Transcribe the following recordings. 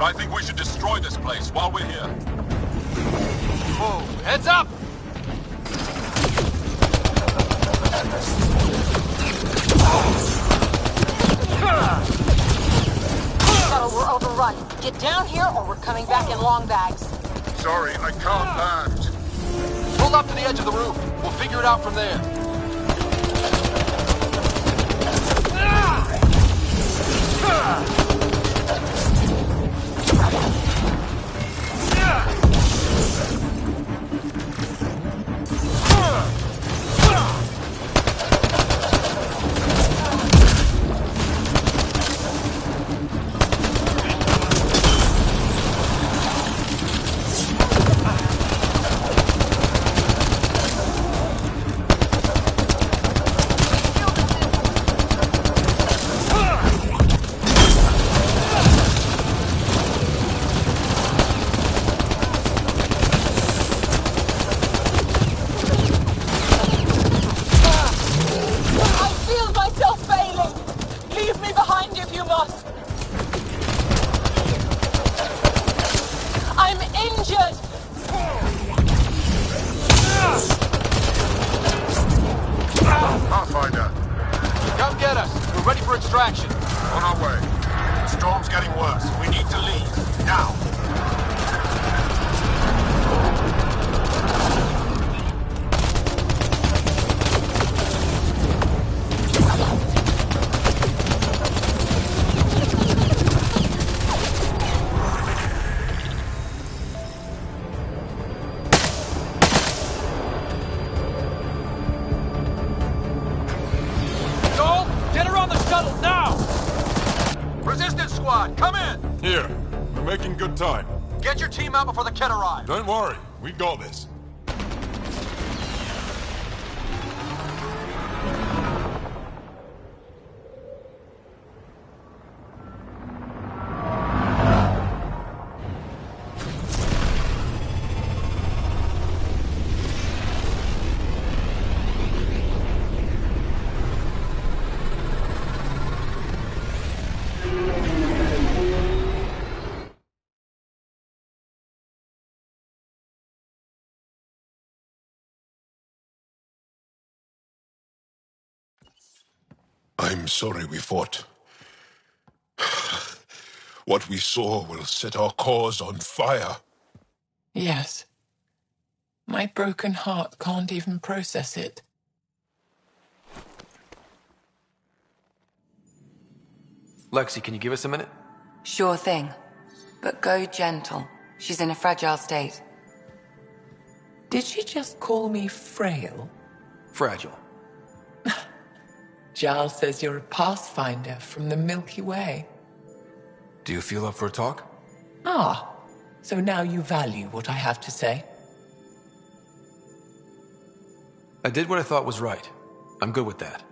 I think we should destroy this place while we're here. Move. Heads up! Shuttle, we're overrun. Get down here or we're coming back in long bags. Sorry, I can't land. Pull up to the edge of the roof. We'll figure it out from there. On our way. The storm's getting worse. We need to leave. Now. Come in! Here. We're making good time. Get your team out before the kid arrives. Don't worry. We got this. I'm sorry we fought. What we saw will set our cause on fire. Yes. My broken heart can't even process it. Lexi, can you give us a minute? Sure thing. But go gentle. She's in a fragile state. Did she just call me frail? Fragile. Giles says you're a pathfinder from the Milky Way. Do you feel up for a talk? Ah, so now you value what I have to say. I did what I thought was right. I'm good with that.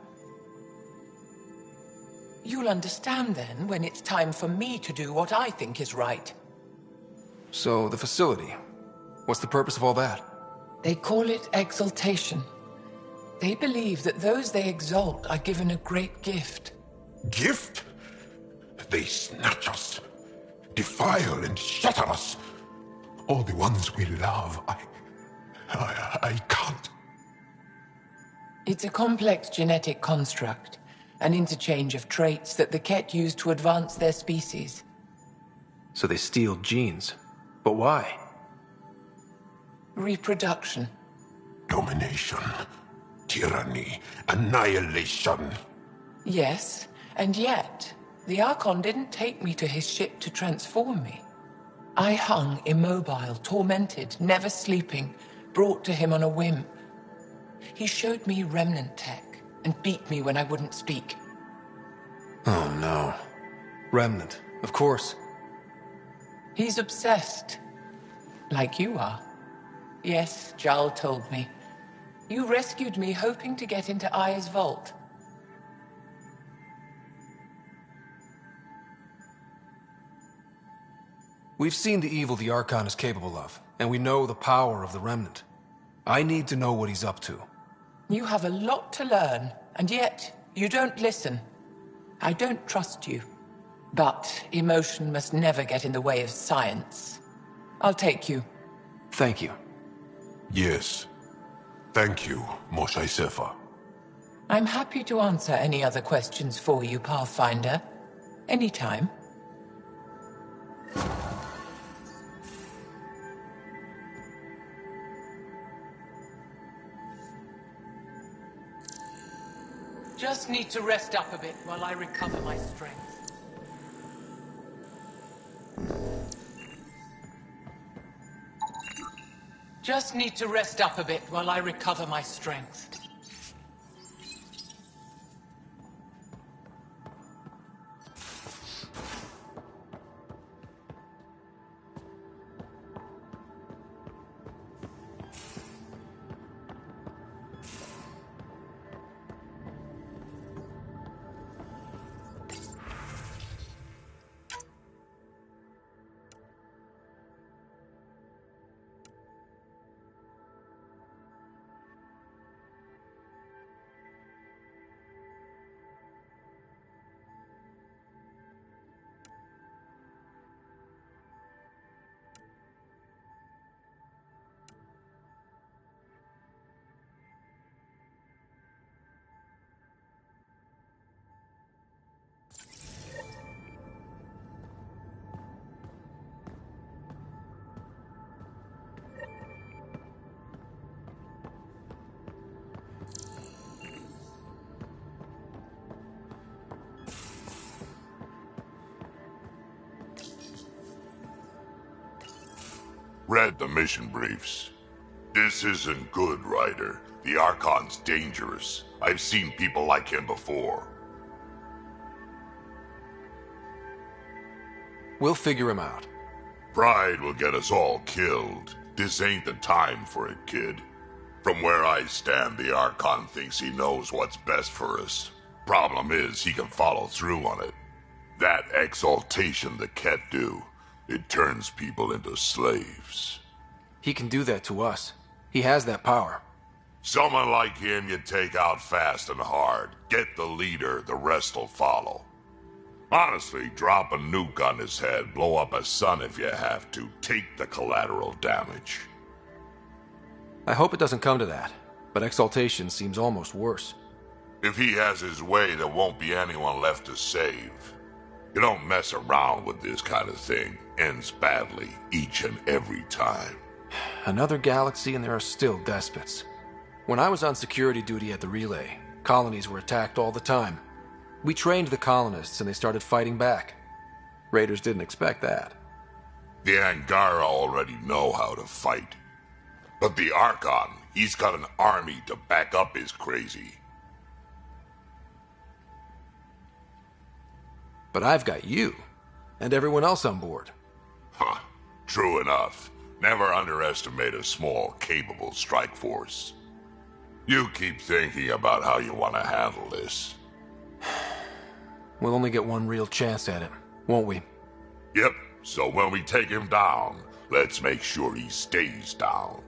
You'll understand then when it's time for me to do what I think is right. So, the facility. What's the purpose of all that? They call it exaltation. They believe that those they exalt are given a great gift. Gift? They snatch us, defile and shatter us. All the ones we love. I can't. It's a complex genetic construct, an interchange of traits that the Ket use to advance their species. So they steal genes. But why? Reproduction. Domination, tyranny, annihilation. Yes, and yet, the Archon didn't take me to his ship to transform me. I hung immobile, tormented, never sleeping, brought to him on a whim. He showed me remnant tech and beat me when I wouldn't speak. Oh no. Remnant, of course. He's obsessed. Like you are. Yes, Jarl told me. You rescued me hoping to get into Aya's vault. We've seen the evil the Archon is capable of, and we know the power of the Remnant. I need to know what he's up to. You have a lot to learn, and yet you don't listen. I don't trust you. But emotion must never get in the way of science. I'll take you. Thank you. Yes. Thank you, Moshe Sefer. I'm happy to answer any other questions for you, Pathfinder. Anytime. Just need to rest up a bit while I recover my strength. Just need to rest up a bit while I recover my strength. Read the mission briefs. This isn't good, Ryder. The Archon's dangerous. I've seen people like him before. We'll figure him out. Pride will get us all killed. This ain't the time for it, kid. From where I stand, the Archon thinks he knows what's best for us. Problem is, he can follow through on it. That exaltation the Ket do, it turns people into slaves. He can do that to us. He has that power. Someone like him you take out fast and hard. Get the leader, the rest'll follow. Honestly, drop a nuke on his head, blow up a sun if you have to. Take the collateral damage. I hope it doesn't come to that, but exaltation seems almost worse. If he has his way, there won't be anyone left to save. You don't mess around with this kind of thing. Ends badly, each and every time. Another galaxy and there are still despots. When I was on security duty at the Relay, colonies were attacked all the time. We trained the colonists and they started fighting back. Raiders didn't expect that. The Angara already know how to fight. But the Archon, he's got an army to back up his crazy. But I've got you, and everyone else on board. Huh, true enough. Never underestimate a small, capable strike force. You keep thinking about how you want to handle this. We'll only get one real chance at it, won't we? Yep, so when we take him down, let's make sure he stays down.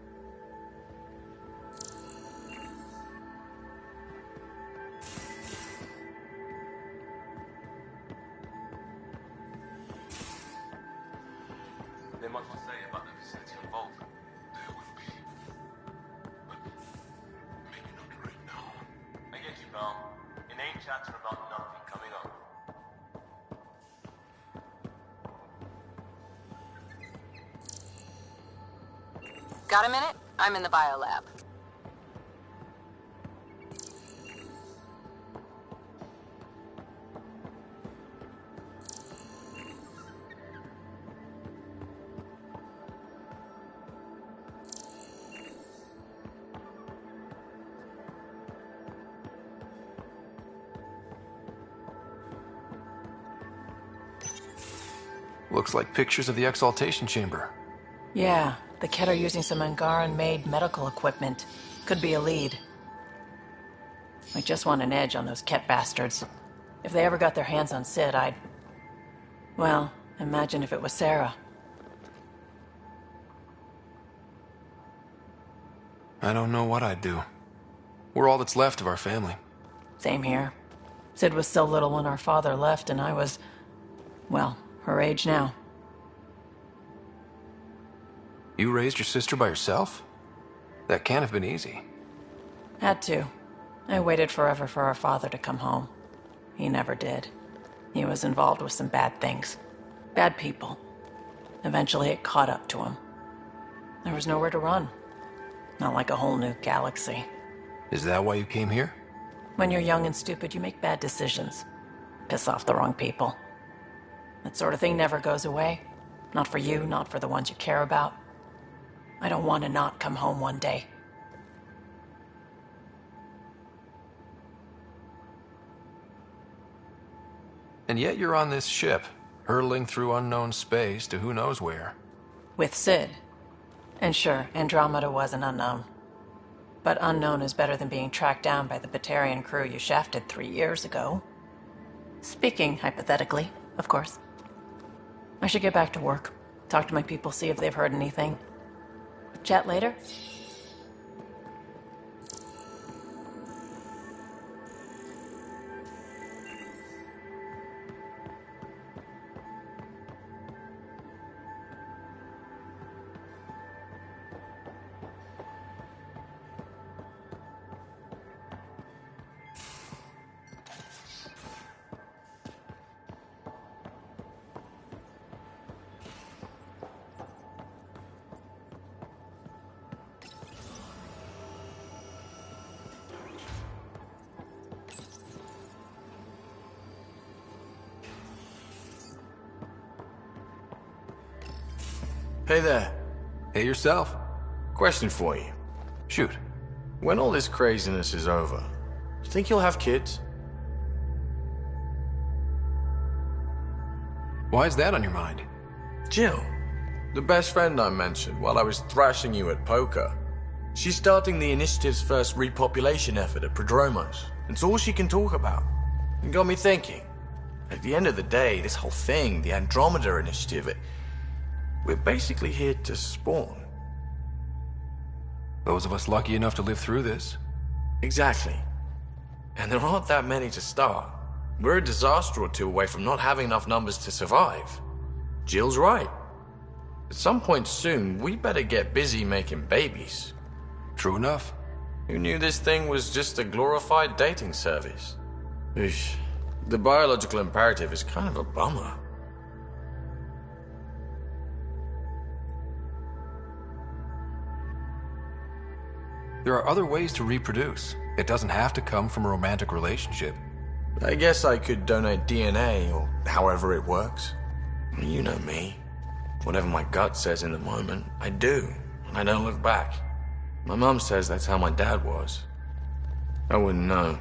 There much to say about the vicinity of Vault. There will be. But maybe not right now. I get you, pal. It ain't chatting about nothing coming up. Got a minute? I'm in the biolab. Looks like pictures of the exaltation chamber. Yeah, the Ket are using some Angaran-made medical equipment. Could be a lead. I just want an edge on those Ket bastards. If they ever got their hands on Sid, I'd... Well, imagine if it was Sarah. I don't know what I'd do. We're all that's left of our family. Same here. Sid was so little when our father left, and I was... Well, her age now. You raised your sister by yourself? That can't have been easy. Had to. I waited forever for our father to come home. He never did. He was involved with some bad things. Bad people. Eventually it caught up to him. There was nowhere to run. Not like a whole new galaxy. Is that why you came here? When you're young and stupid, you make bad decisions. Piss off the wrong people. That sort of thing never goes away. Not for you, not for the ones you care about. I don't want to not come home one day. And yet you're on this ship, hurtling through unknown space to who knows where. With Sid. And sure, Andromeda was an unknown. But unknown is better than being tracked down by the Batarian crew you shafted 3 years ago. Speaking hypothetically, of course. I should get back to work. Talk to my people, see if they've heard anything. Chat later? Hey there. Hey yourself. Question for you. Shoot. When all this craziness is over, do you think you'll have kids? Why is that on your mind? Jill, the best friend I mentioned while I was thrashing you at poker. She's starting the initiative's first repopulation effort at Prodromos. It's all she can talk about. It got me thinking. At the end of the day, this whole thing, the Andromeda Initiative, we're basically here to spawn. Those of us lucky enough to live through this. Exactly. And there aren't that many to start. We're a disaster or two away from not having enough numbers to survive. Jill's right. At some point soon, we better get busy making babies. True enough. Who knew this thing was just a glorified dating service? Eesh. The biological imperative is kind of a bummer. There are other ways to reproduce. It doesn't have to come from a romantic relationship. I guess I could donate DNA, or however it works. You know me. Whatever my gut says in the moment, I do, and I don't look back. My mom says that's how my dad was. I wouldn't know.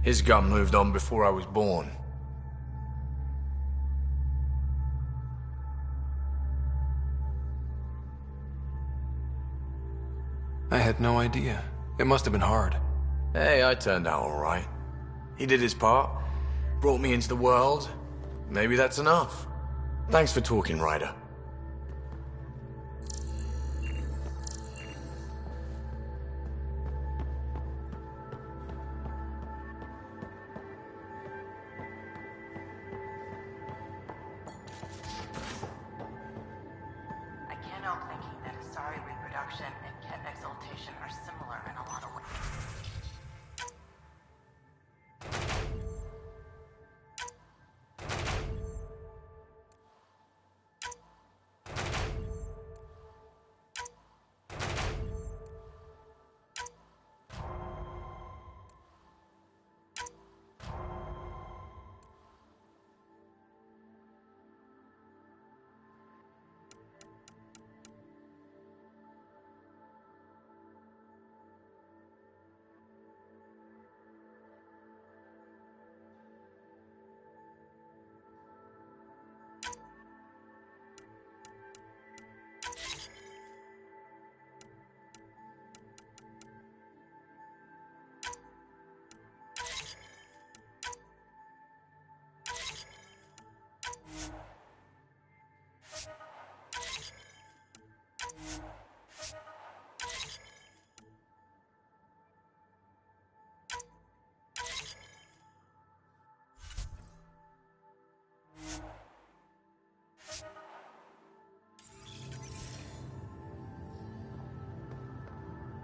His gut moved on before I was born. I had no idea. It must have been hard. Hey, I turned out all right. He did his part, brought me into the world. Maybe that's enough. Thanks for talking, Ryder. I can't help thinking that Asari reproduction and Ket exaltation are similar in a lot of ways.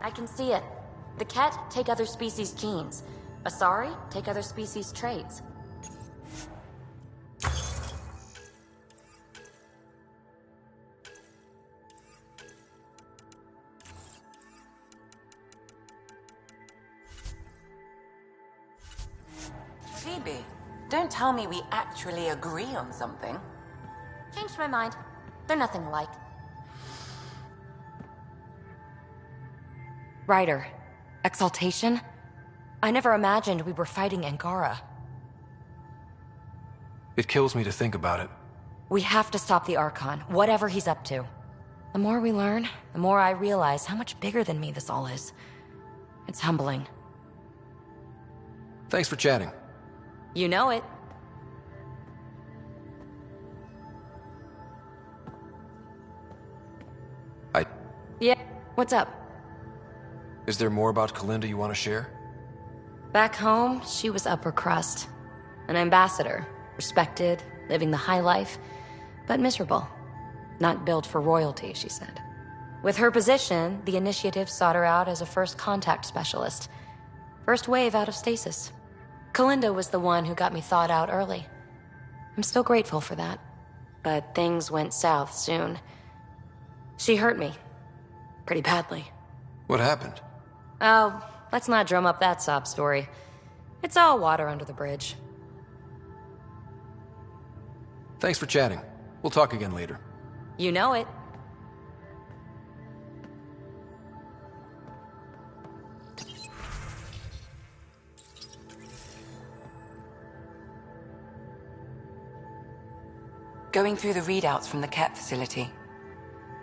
I can see it. The Ket take other species' genes. Asari take other species' traits. Phoebe, don't tell me we actually agree on something. Changed my mind. They're nothing alike. Ryder, exaltation? I never imagined we were fighting Angara. It kills me to think about it. We have to stop the Archon, whatever he's up to. The more we learn, the more I realize how much bigger than me this all is. It's humbling. Thanks for chatting. You know it. Yeah, what's up? Is there more about Kalinda you want to share? Back home, she was upper crust. An ambassador. Respected, living the high life, but miserable. Not built for royalty, she said. With her position, the initiative sought her out as a first contact specialist. First wave out of stasis. Kalinda was the one who got me thawed out early. I'm still grateful for that. But things went south soon. She hurt me. Pretty badly. What happened? Oh, let's not drum up that sob story. It's all water under the bridge. Thanks for chatting. We'll talk again later. You know it. Going through the readouts from the Ket facility,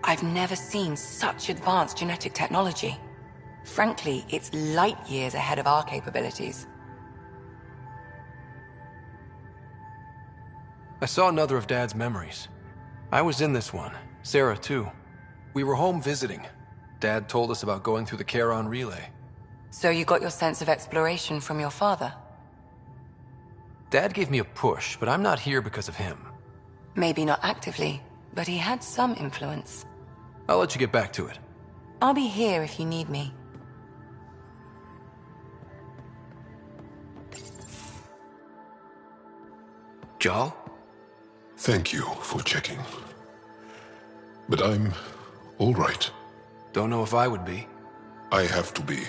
I've never seen such advanced genetic technology. Frankly, it's light years ahead of our capabilities. I saw another of Dad's memories. I was in this one. Sarah, too. We were home visiting. Dad told us about going through the Charon relay. So you got your sense of exploration from your father? Dad gave me a push, but I'm not here because of him. Maybe not actively, but he had some influence. I'll let you get back to it. I'll be here if you need me. Jal? Thank you for checking. But I'm all right. Don't know if I would be. I have to be.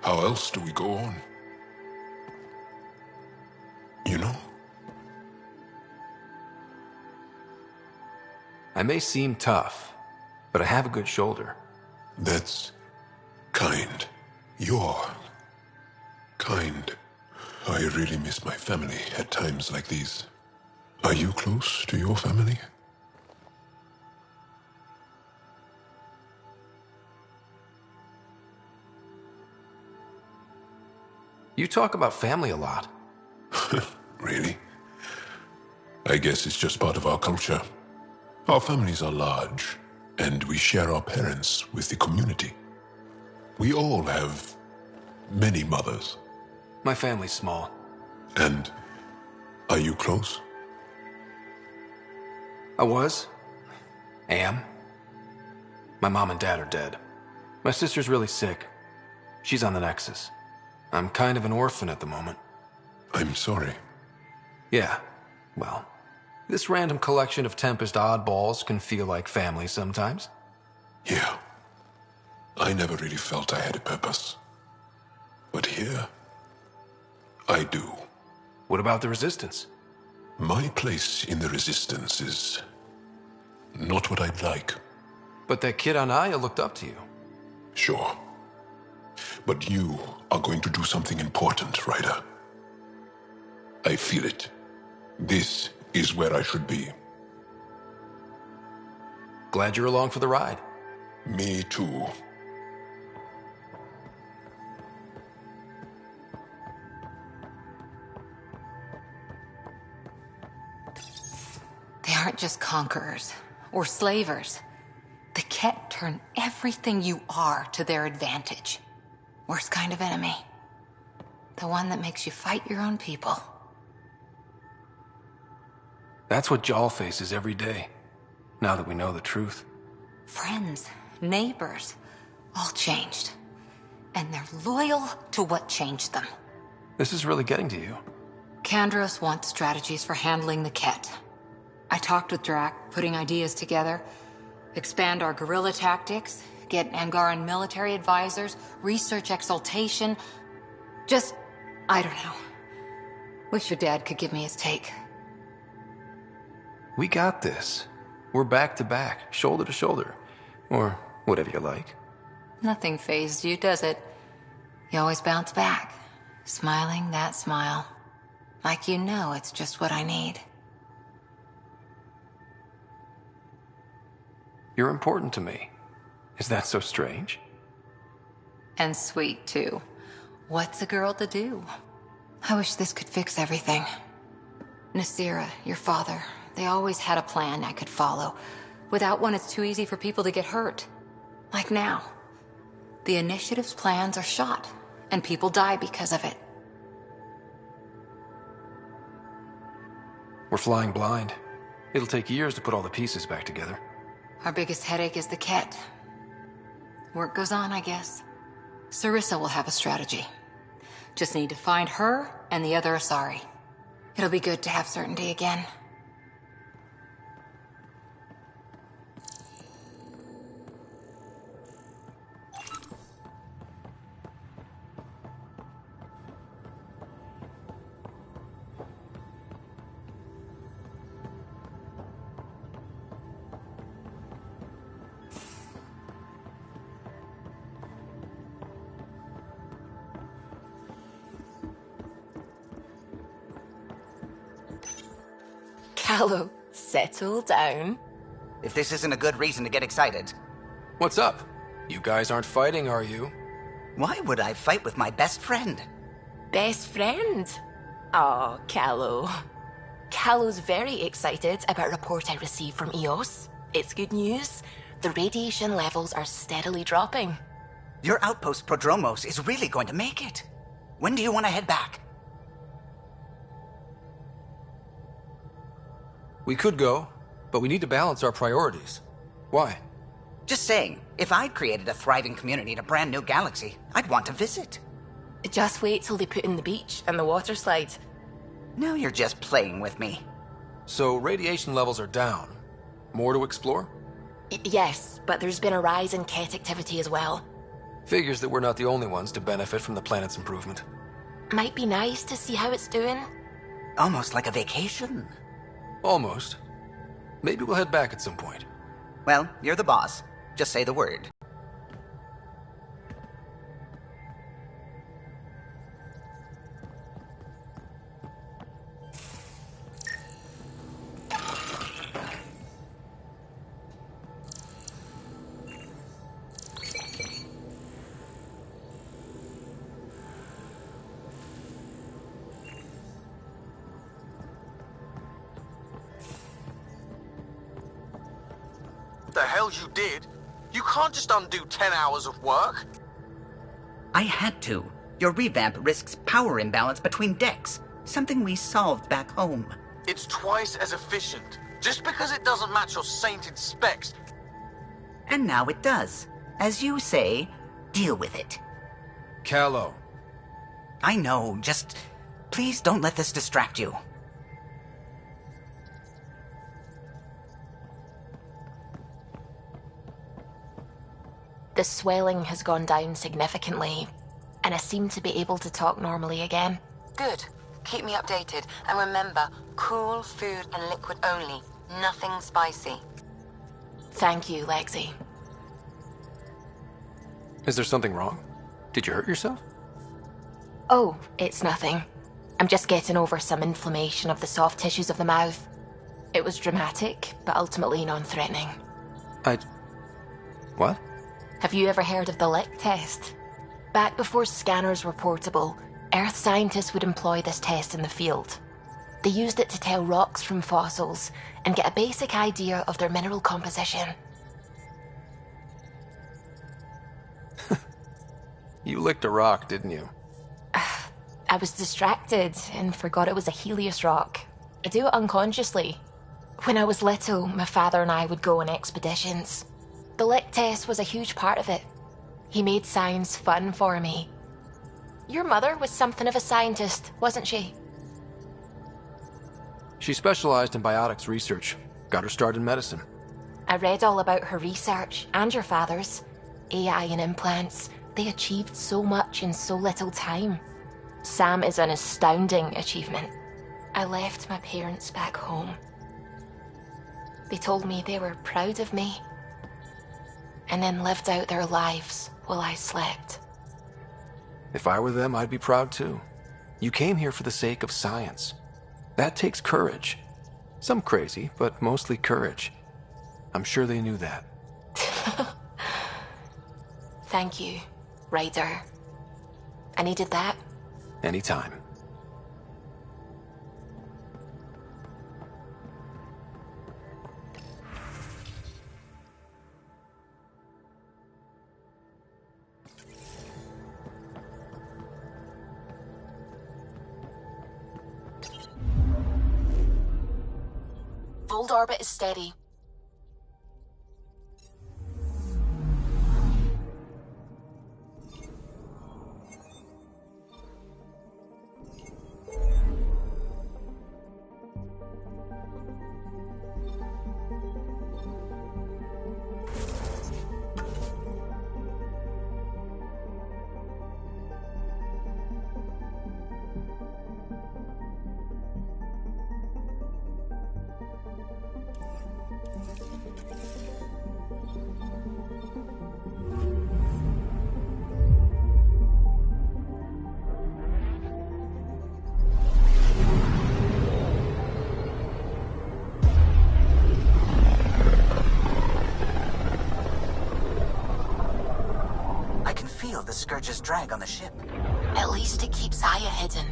How else do we go on? You know? I may seem tough, but I have a good shoulder. That's kind. You're kind. I really miss my family at times like these. Are you close to your family? You talk about family a lot. Really? I guess it's just part of our culture. Our families are large, and we share our parents with the community. We all have many mothers. My family's small. And are you close? I was. Am. My mom and dad are dead. My sister's really sick. She's on the Nexus. I'm kind of an orphan at the moment. I'm sorry. Yeah, well, this random collection of Tempest oddballs can feel like family sometimes. Yeah. I never really felt I had a purpose. But here, I do. What about the Resistance? My place in the Resistance is not what I'd like. But that kid on Aya looked up to you. Sure. But you are going to do something important, Ryder. I feel it. This is where I should be. Glad you're along for the ride. Me too. They aren't just conquerors or slavers. The Ket turn everything you are to their advantage. Worst kind of enemy. The one that makes you fight your own people. That's what Jal faces every day, now that we know the truth. Friends, neighbors, all changed. And they're loyal to what changed them. This is really getting to you. Kandros wants strategies for handling the Ket. I talked with Drac, putting ideas together. Expand our guerrilla tactics, get Angaran military advisors, research exaltation. Just, I don't know. Wish your dad could give me his take. We got this. We're back to back, shoulder to shoulder. Or whatever you like. Nothing fazed you, does it? You always bounce back, smiling that smile. Like you know it's just what I need. You're important to me. Is that so strange? And sweet, too. What's a girl to do? I wish this could fix everything. Nasira, your father, they always had a plan I could follow. Without one, it's too easy for people to get hurt. Like now. The Initiative's plans are shot, and people die because of it. We're flying blind. It'll take years to put all the pieces back together. Our biggest headache is the Ket. Work goes on, I guess. Sarissa will have a strategy. Just need to find her and the other Asari. It'll be good to have certainty again. Callow, settle down. If this isn't a good reason to get excited. What's up? You guys aren't fighting, are you? Why would I fight with my best friend? Best friend? Oh, Callow. Callow's very excited about a report I received from EOS. It's good news. The radiation levels are steadily dropping. Your outpost Prodromos is really going to make it. When do you want to head back? We could go, but we need to balance our priorities. Why? Just saying, if I'd created a thriving community in a brand new galaxy, I'd want to visit. Just wait till they put in the beach and the water slide. Now you're just playing with me. So radiation levels are down. More to explore? Yes, but there's been a rise in Ket activity as well. Figures that we're not the only ones to benefit from the planet's improvement. Might be nice to see how it's doing. Almost like a vacation. Almost. Maybe we'll head back at some point. Well, you're the boss. Just say the word. The hell you did? You can't just undo 10 hours of work. I had to. Your revamp risks power imbalance between decks, something we solved back home. It's twice as efficient. Just because it doesn't match your sainted specs. And now it does. As you say, deal with it. Callow. I know, just please don't let this distract you. The swelling has gone down significantly, and I seem to be able to talk normally again. Good. Keep me updated. And remember, cool food and liquid only. Nothing spicy. Thank you, Lexi. Is there something wrong? Did you hurt yourself? Oh, it's nothing. I'm just getting over some inflammation of the soft tissues of the mouth. It was dramatic, but ultimately non-threatening. What? Have you ever heard of the lick test? Back before scanners were portable, Earth scientists would employ this test in the field. They used it to tell rocks from fossils and get a basic idea of their mineral composition. You licked a rock, didn't you? I was distracted and forgot it was a Helios rock. I do it unconsciously. When I was little, my father and I would go on expeditions. The lick test was a huge part of it. He made science fun for me. Your mother was something of a scientist, wasn't she? She specialized in biotics research. Got her start in medicine. I read all about her research, and your father's. AI and implants. They achieved so much in so little time. Sam is an astounding achievement. I left my parents back home. They told me they were proud of me, and then lived out their lives while I slept. If I were them, I'd be proud too. You came here for the sake of science. That takes courage. Some crazy, but mostly courage. I'm sure they knew that. Thank you, Ryder. I needed that. Anytime. Fold orbit is steady. The Scourge's drag on the ship. At least it keeps Aya hidden.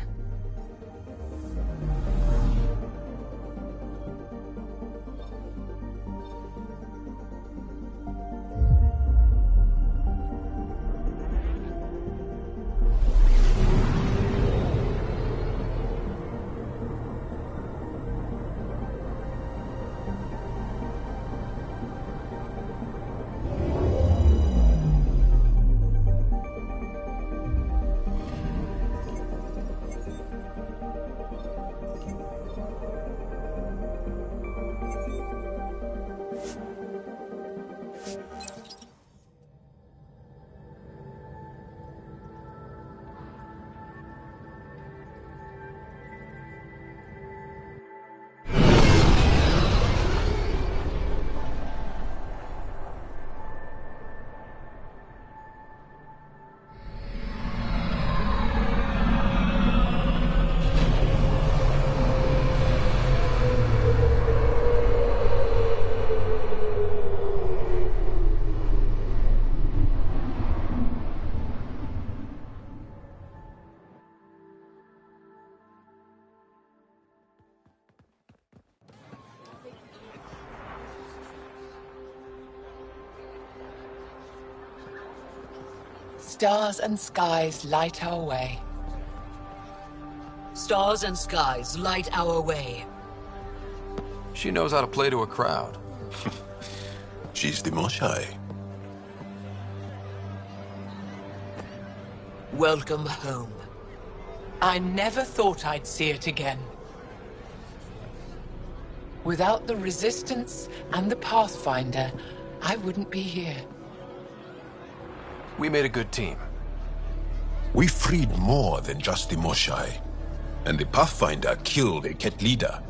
Stars and skies light our way. Stars and skies light our way. She knows how to play to a crowd. She's the Moshai. Welcome home. I never thought I'd see it again. Without the Resistance and the Pathfinder, I wouldn't be here. We made a good team. We freed more than just the Moshai. And the Pathfinder killed a Ket leader.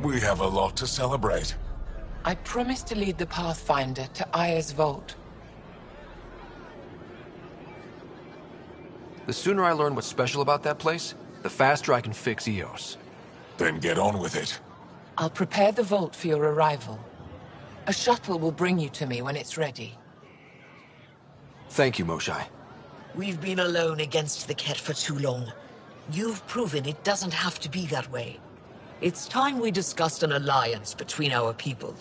We have a lot to celebrate. I promised to lead the Pathfinder to Aya's vault. The sooner I learn what's special about that place, the faster I can fix Eos. Then get on with it. I'll prepare the vault for your arrival. A shuttle will bring you to me when it's ready. Thank you, Moshai. We've been alone against the Ket for too long. You've proven it doesn't have to be that way. It's time we discussed an alliance between our people.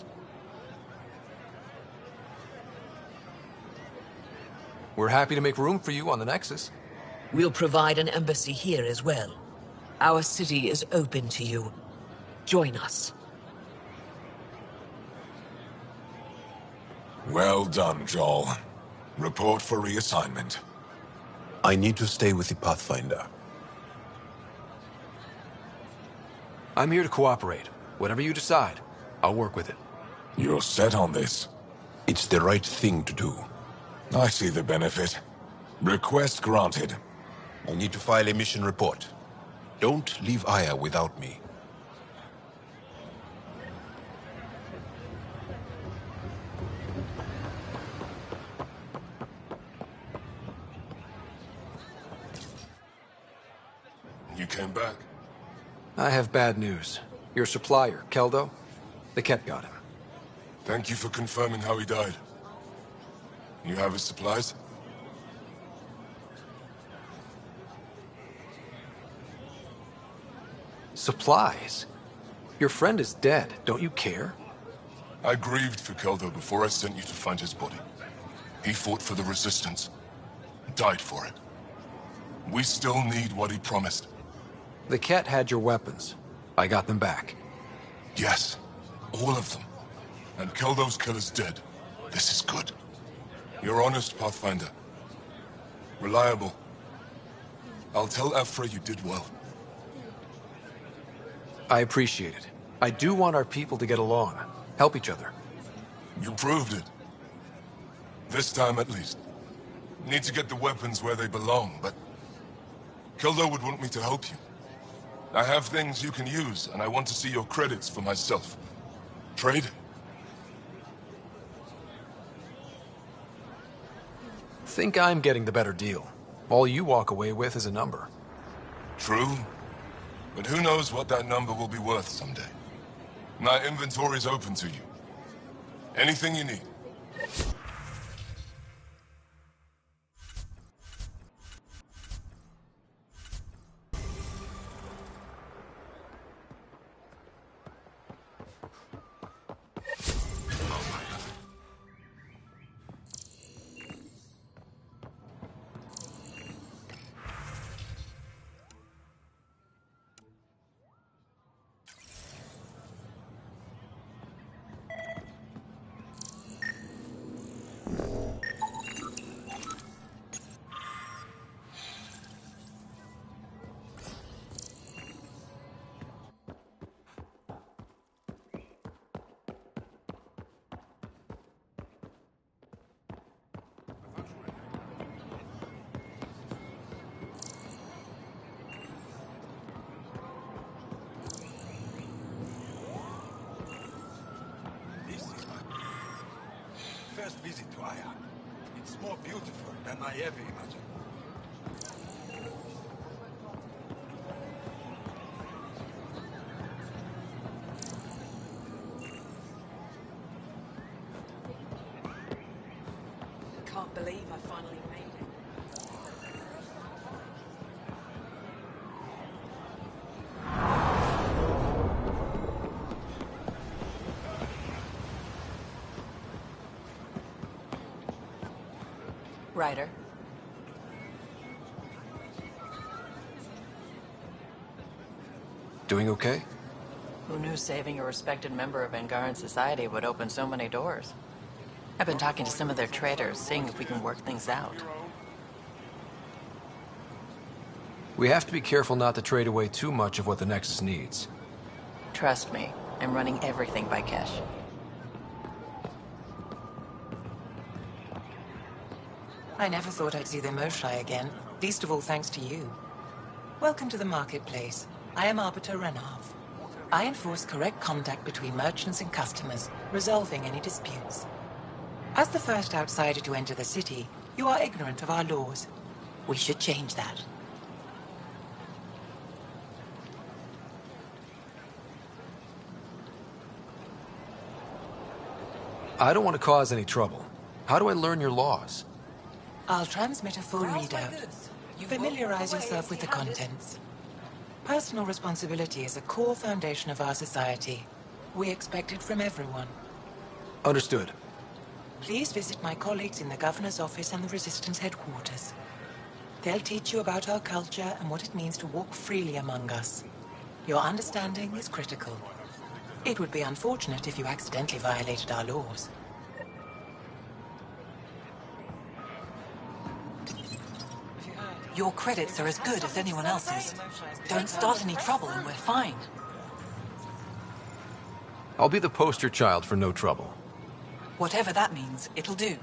We're happy to make room for you on the Nexus. We'll provide an embassy here as well. Our city is open to you. Join us. Well done, Joel. Report for reassignment. I need to stay with the Pathfinder. I'm here to cooperate. Whatever you decide, I'll work with it. You're set on this? It's the right thing to do. I see the benefit. Request granted. I need to file a mission report. Don't leave Aya without me. You came back? I have bad news. Your supplier, Keldo, the Ket got him. Thank you for confirming how he died. You have his supplies? Supplies? Your friend is dead. Don't you care? I grieved for Keldo before I sent you to find his body. He fought for the Resistance. Died for it. We still need what he promised. The Ket had your weapons. I got them back. Yes, all of them. And Keldo's killer's dead. This is good. You're honest, Pathfinder. Reliable. I'll tell Ephra you did well. I appreciate it. I do want our people to get along. Help each other. You proved it. This time at least. Need to get the weapons where they belong, but... Keldo would want me to help you. I have things you can use, and I want to see your credits for myself. Trade? Think I'm getting the better deal. All you walk away with is a number. True. But who knows what that number will be worth someday. My inventory's open to you. Anything you need. First visit to Aya. It's more beautiful than I ever imagined. Can't believe I finally made it. Ryder. Doing okay? Who knew saving a respected member of Angaran society would open so many doors? I've been talking to some of their traders, seeing if we can work things out. We have to be careful not to trade away too much of what the Nexus needs. Trust me, I'm running everything by Kesh. I never thought I'd see the Moshlai again, least of all thanks to you. Welcome to the marketplace. I am Arbiter Renav. I enforce correct contact between merchants and customers, resolving any disputes. As the first outsider to enter the city, you are ignorant of our laws. We should change that. I don't want to cause any trouble. How do I learn your laws? I'll transmit a full readout. Familiarize yourself with the contents. Personal responsibility is a core foundation of our society. We expect it from everyone. Understood. Please visit my colleagues in the Governor's office and the Resistance headquarters. They'll teach you about our culture and what it means to walk freely among us. Your understanding is critical. It would be unfortunate if you accidentally violated our laws. Your credits are as good as anyone else's. Don't start any trouble and we're fine. I'll be the poster child for no trouble. Whatever that means, it'll do.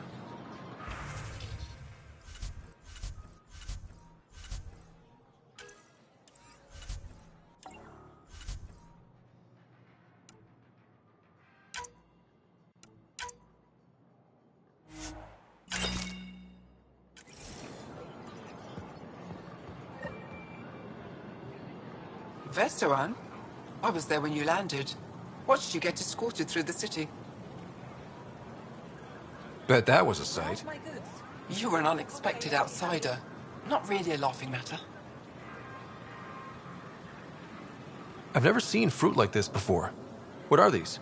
Veteran? I was there when you landed. Watched you get escorted through the city. Bet that was a sight. You were an unexpected outsider. Not really a laughing matter. I've never seen fruit like this before. What are these?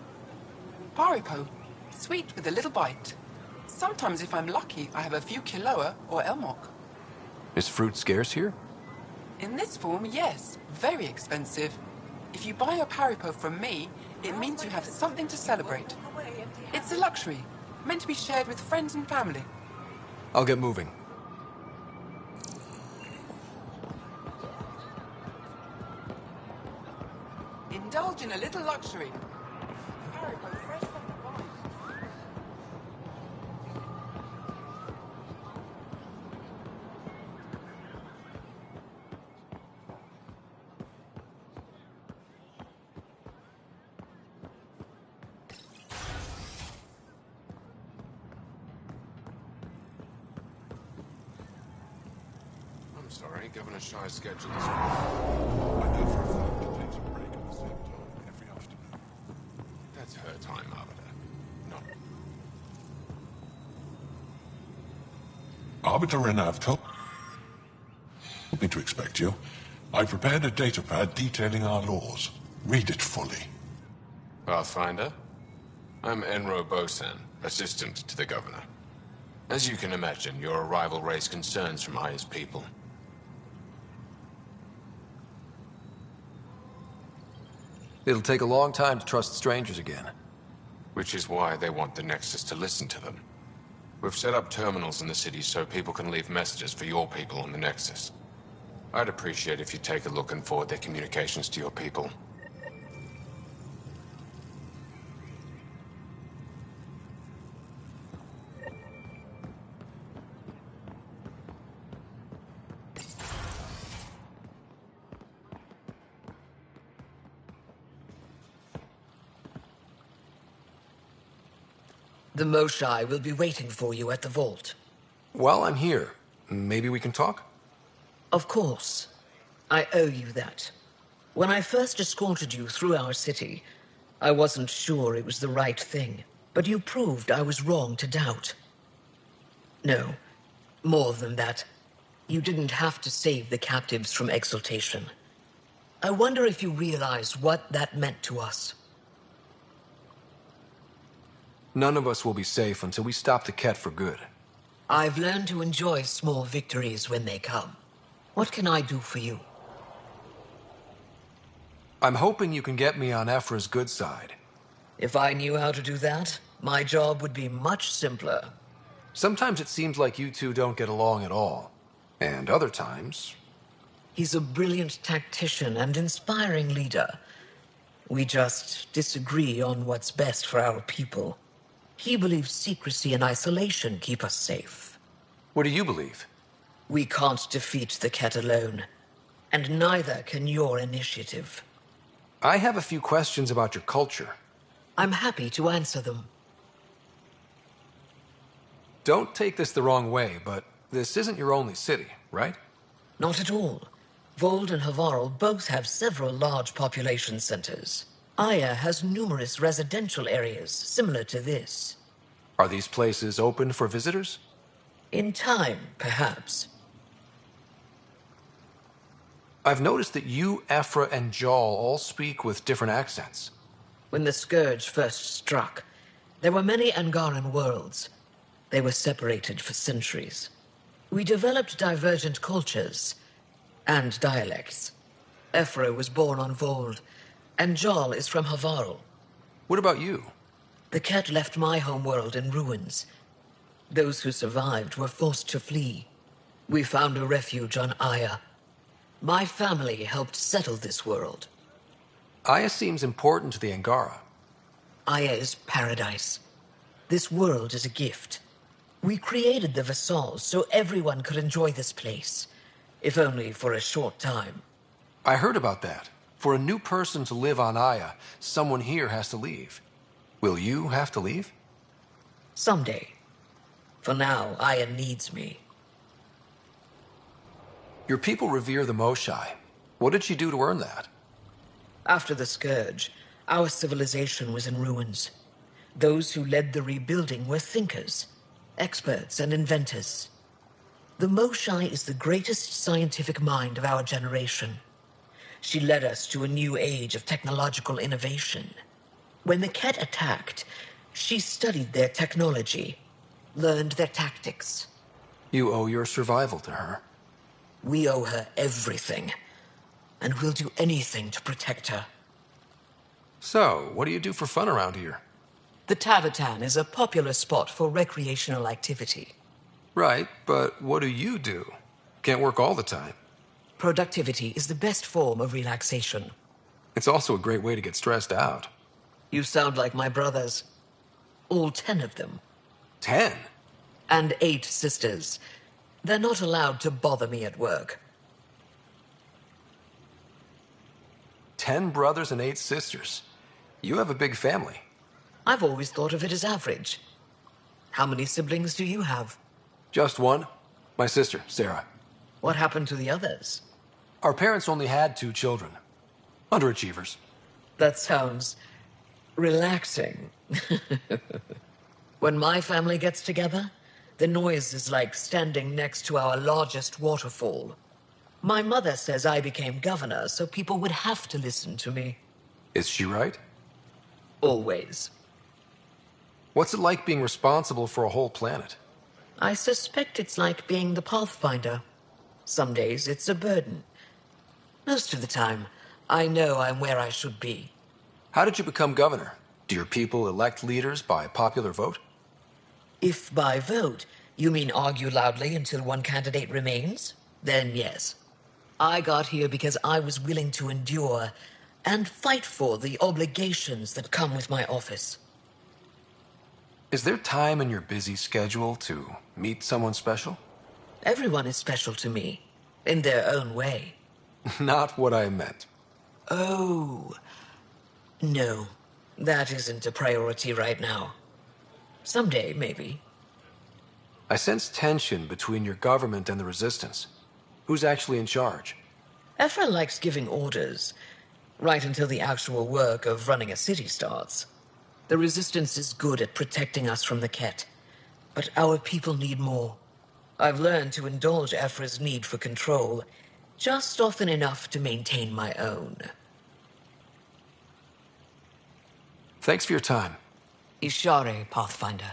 Haripo. Sweet with a little bite. Sometimes if I'm lucky, I have a few Kiloa or Elmok. Is fruit scarce here? In this form, yes. Very expensive. If you buy a Haripo from me, it means you have something to celebrate. It's a luxury, meant to be shared with friends and family. I'll get moving. Indulge in a little luxury. Haripo fresh from the vine. I'm sorry, Governor Shy's schedule is... I know for a fact he takes a break at the same time every afternoon. That's her time, Arbiter. Not... Arbiter Renner, I've told me to expect you. I prepared a datapad detailing our laws. Read it fully. Pathfinder? I'm Enro Bosan, assistant to the Governor. As you can imagine, your arrival raised concerns from Aya's people. It'll take a long time to trust strangers again. Which is why they want the Nexus to listen to them. We've set up terminals in the city so people can leave messages for your people on the Nexus. I'd appreciate if you take a look and forward their communications to your people. The Moshai will be waiting for you at the vault. While I'm here, maybe we can talk? Of course. I owe you that. When I first escorted you through our city, I wasn't sure it was the right thing, but you proved I was wrong to doubt. No, more than that. You didn't have to save the captives from exaltation. I wonder if you realize what that meant to us. None of us will be safe until we stop the Ket for good. I've learned to enjoy small victories when they come. What can I do for you? I'm hoping you can get me on Ephra's good side. If I knew how to do that, my job would be much simpler. Sometimes it seems like you two don't get along at all. And other times... He's a brilliant tactician and inspiring leader. We just disagree on what's best for our people. He believes secrecy and isolation keep us safe. What do you believe? We can't defeat the Ket alone. And neither can your initiative. I have a few questions about your culture. I'm happy to answer them. Don't take this the wrong way, but this isn't your only city, right? Not at all. Vold and Havarl both have several large population centers. Aya has numerous residential areas similar to this. Are these places open for visitors? In time, perhaps. I've noticed that you, Ephra, and Jal all speak with different accents. When the Scourge first struck, there were many Angaran worlds. They were separated for centuries. We developed divergent cultures and dialects. Ephra was born on Vold, and Jal is from Havarl. What about you? The Ket left my homeworld in ruins. Those who survived were forced to flee. We found a refuge on Aya. My family helped settle this world. Aya seems important to the Angara. Aya is paradise. This world is a gift. We created the Vassals so everyone could enjoy this place, if only for a short time. I heard about that. For a new person to live on Aya, someone here has to leave. Will you have to leave? Someday. For now, Aya needs me. Your people revere the Moshai. What did she do to earn that? After the Scourge, our civilization was in ruins. Those who led the rebuilding were thinkers, experts, and inventors. The Moshai is the greatest scientific mind of our generation. She led us to a new age of technological innovation. When the Ket attacked, she studied their technology, learned their tactics. You owe your survival to her. We owe her everything, and we'll do anything to protect her. So, what do you do for fun around here? The Tavatan is a popular spot for recreational activity. Right, but what do you do? Can't work all the time. Productivity is the best form of relaxation. It's also a great way to get stressed out. You sound like my brothers. All 10 of them. 10? And 8 sisters. They're not allowed to bother me at work. 10 brothers and 8 sisters. You have a big family. I've always thought of it as average. How many siblings do you have? Just one. My sister, Sarah. What happened to the others? Our parents only had 2 children. Underachievers. That sounds relaxing. When my family gets together, the noise is like standing next to our largest waterfall. My mother says I became governor, so people would have to listen to me. Is she right? Always. What's it like being responsible for a whole planet? I suspect it's like being the Pathfinder. Some days it's a burden. Most of the time, I know I'm where I should be. How did you become governor? Do your people elect leaders by popular vote? If by vote you mean argue loudly until one candidate remains, then yes. I got here because I was willing to endure and fight for the obligations that come with my office. Is there time in your busy schedule to meet someone special? Everyone is special to me, in their own way. Not what I meant. Oh. No, that isn't a priority right now. Someday, maybe. I sense tension between your government and the Resistance. Who's actually in charge? Ephra likes giving orders, right until the actual work of running a city starts. The Resistance is good at protecting us from the Ket, but our people need more. I've learned to indulge Ephra's need for control, just often enough to maintain my own. Thanks for your time. Ishare, Pathfinder.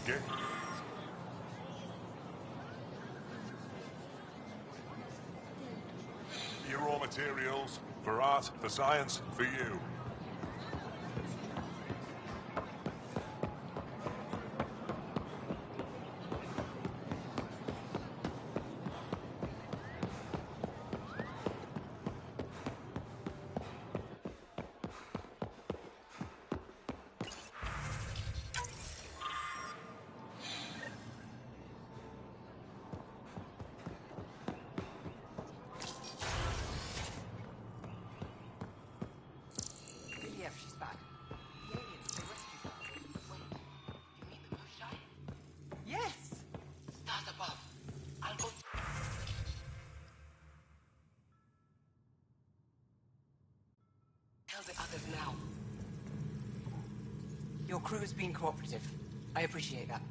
Get... Your raw materials, for art, for science, for you. Yeah, she's back. The aliens, they rescued her. Wait, you mean the ghost guy? Yes! Stars above. I'll go... Tell the others now. Your crew has been cooperative. I appreciate that.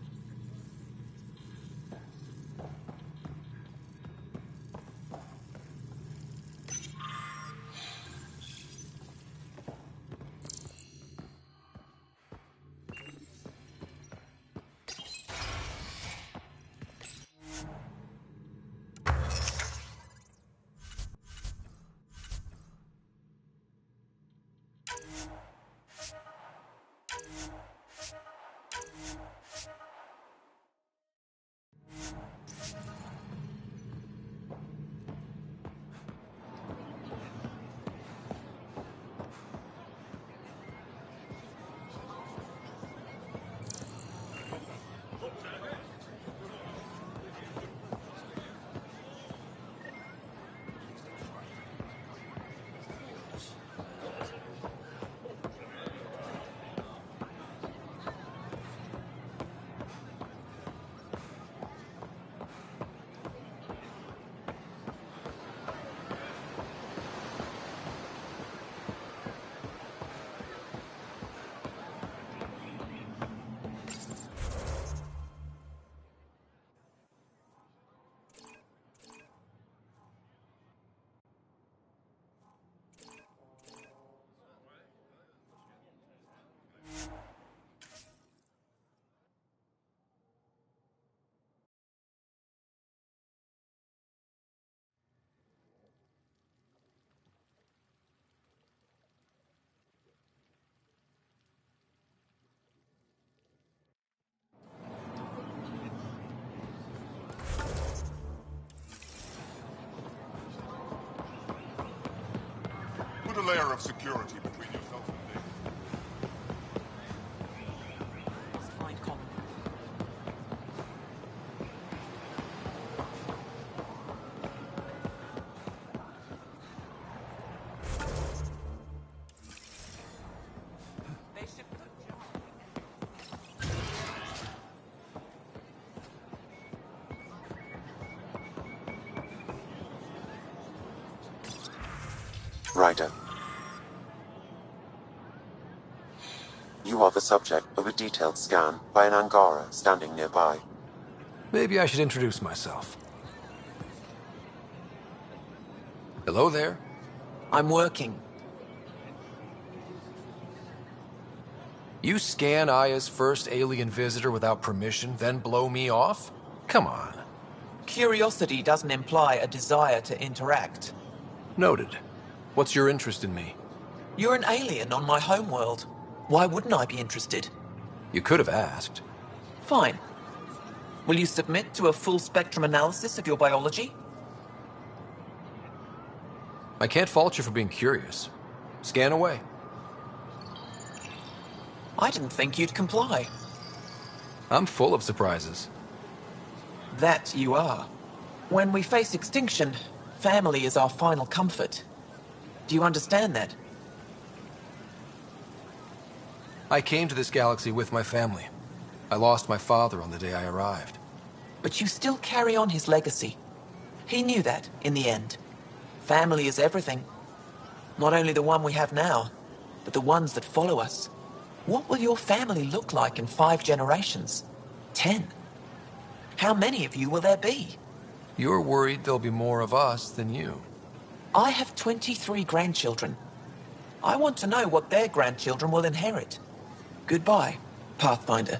Put a layer of security between yourself and me. Let's find Colin. They shipped the Ryder. You are the subject of a detailed scan by an Angara standing nearby. Maybe I should introduce myself. Hello there. I'm working. You scan Aya's first alien visitor without permission, then blow me off? Come on. Curiosity doesn't imply a desire to interact. Noted. What's your interest in me? You're an alien on my homeworld. Why wouldn't I be interested? You could have asked. Fine. Will you submit to a full spectrum analysis of your biology? I can't fault you for being curious. Scan away. I didn't think you'd comply. I'm full of surprises. That you are. When we face extinction, family is our final comfort. Do you understand that? I came to this galaxy with my family. I lost my father on the day I arrived. But you still carry on his legacy. He knew that, in the end. Family is everything. Not only the one we have now, but the ones that follow us. What will your family look like in 5 generations? 10? How many of you will there be? You're worried there'll be more of us than you. I have 23 grandchildren. I want to know what their grandchildren will inherit. Goodbye, Pathfinder.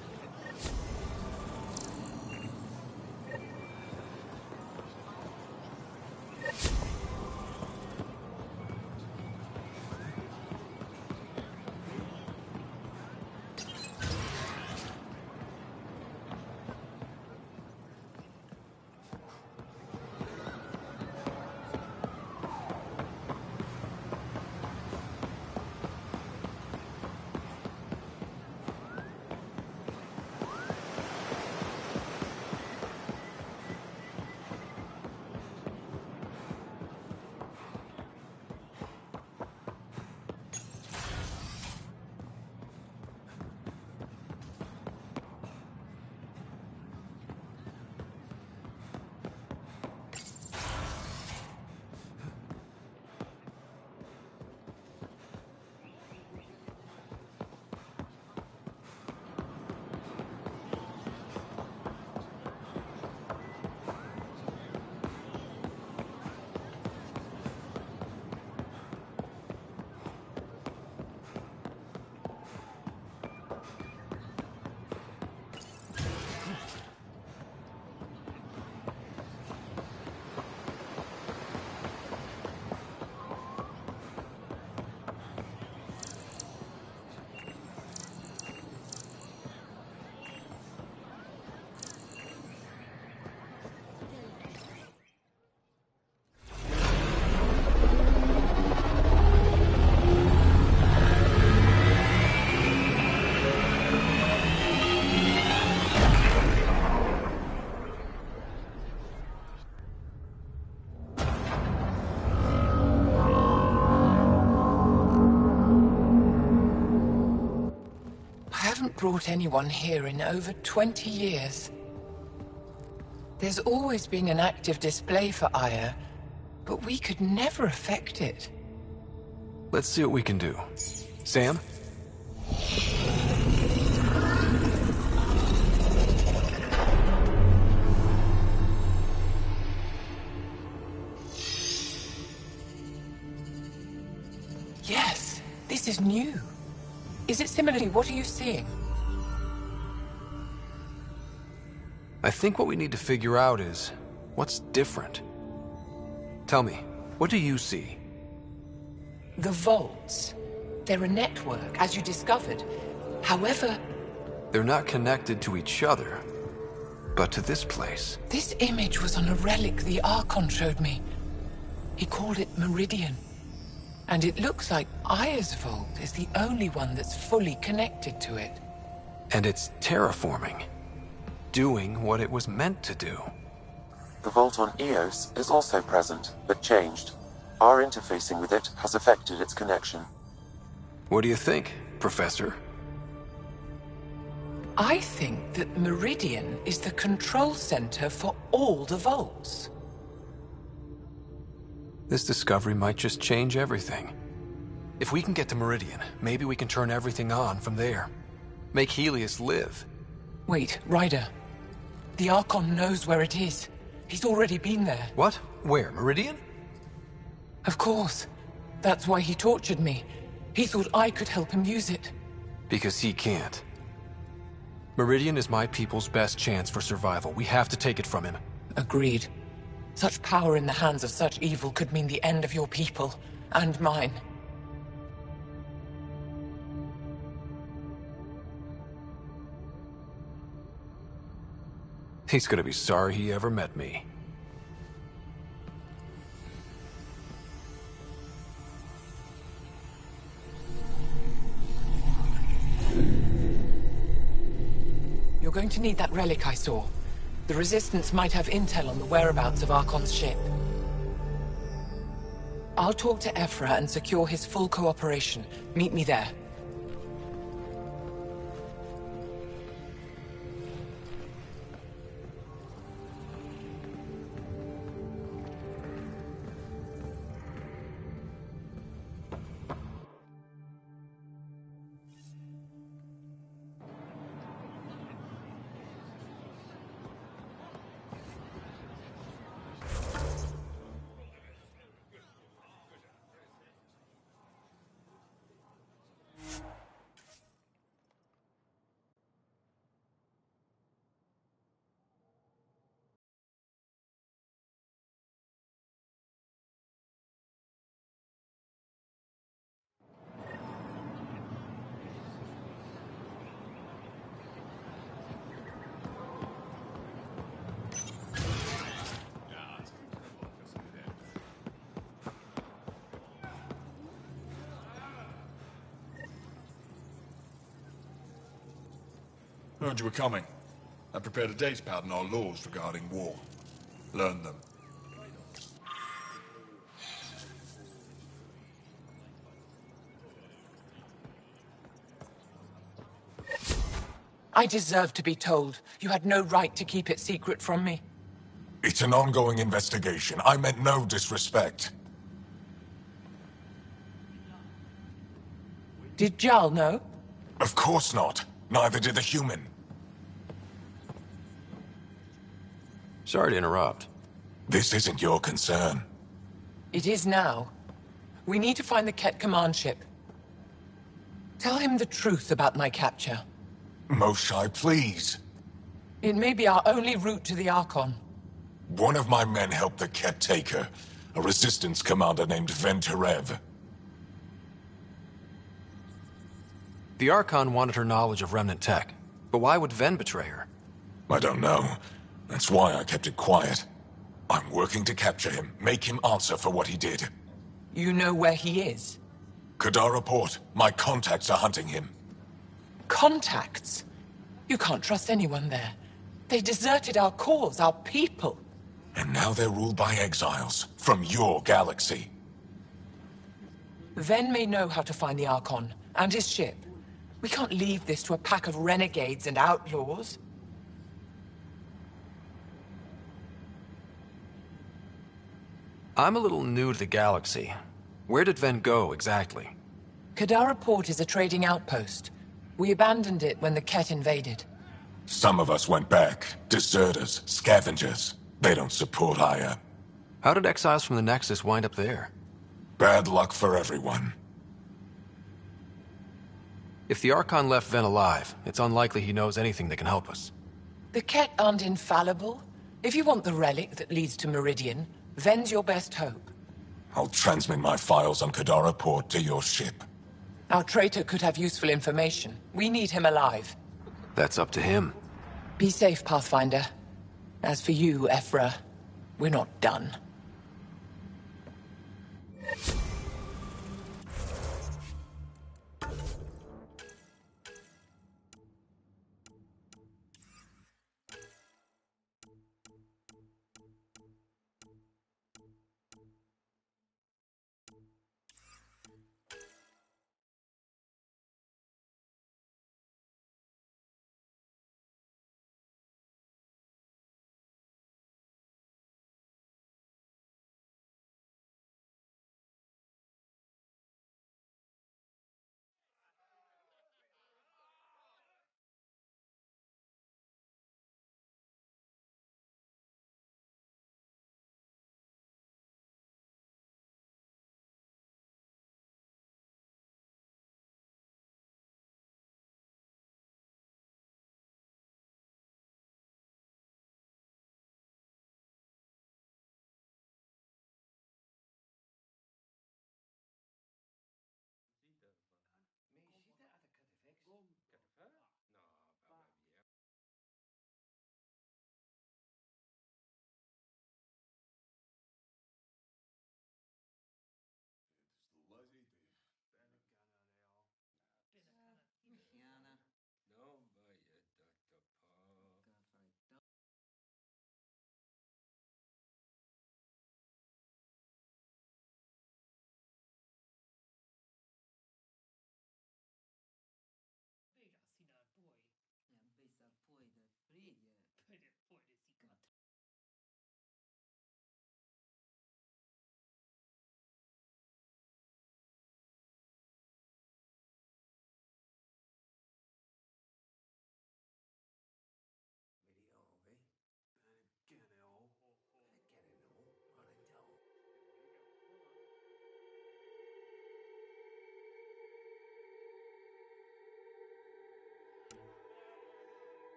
haven't brought anyone here in over 20 years. There's always been an active display for Aya, but we could never affect it. Let's see what we can do. Sam? Yes, this is new. Is it similarly? What are you seeing? I think what we need to figure out is, what's different? Tell me, what do you see? The vaults. They're a network, as you discovered. However... They're not connected to each other, but to this place. This image was on a relic the Archon showed me. He called it Meridian. And it looks like Aya's vault is the only one that's fully connected to it. And it's terraforming. Doing what it was meant to do. The vault on Eos is also present, but changed. Our interfacing with it has affected its connection. What do you think, Professor? I think that Meridian is the control center for all the vaults. This discovery might just change everything. If we can get to Meridian, maybe we can turn everything on from there. Make Helios live. Wait, Ryder. The Archon knows where it is. He's already been there. What? Where? Meridian? Of course. That's why he tortured me. He thought I could help him use it. Because he can't. Meridian is my people's best chance for survival. We have to take it from him. Agreed. Such power in the hands of such evil could mean the end of your people, and mine. He's gonna be sorry he ever met me. You're going to need that relic I saw. The Resistance might have intel on the whereabouts of Archon's ship. I'll talk to Ephra and secure his full cooperation. Meet me there. Heard you were coming. I prepared a date pad on our laws regarding war. Learn them. I deserve to be told. You had no right to keep it secret from me. It's an ongoing investigation. I meant no disrespect. Did Jarl know? Of course not. Neither did the human. Sorry to interrupt. This isn't your concern. It is now. We need to find the Ket command ship. Tell him the truth about my capture. Moshai, please. It may be our only route to the Archon. One of my men helped the Ket take her. A resistance commander named Venterev. The Archon wanted her knowledge of Remnant tech. But why would Ven betray her? I don't know. That's why I kept it quiet. I'm working to capture him, make him answer for what he did. You know where he is? Kadar report. My contacts are hunting him. Contacts? You can't trust anyone there. They deserted our cause, our people. And now they're ruled by exiles from your galaxy. Ven may know how to find the Archon and his ship. We can't leave this to a pack of renegades and outlaws. I'm a little new to the galaxy. Where did Ven go, exactly? Kadara Port is a trading outpost. We abandoned it when the Ket invaded. Some of us went back. Deserters, scavengers. They don't support Aya. How did exiles from the Nexus wind up there? Bad luck for everyone. If the Archon left Ven alive, it's unlikely he knows anything that can help us. The Ket aren't infallible. If you want the relic that leads to Meridian, Ven's your best hope. I'll transmit my files on Kadara Port to your ship. Our traitor could have useful information. We need him alive. That's up to him. Be safe, Pathfinder. As for you, Ephra, we're not done.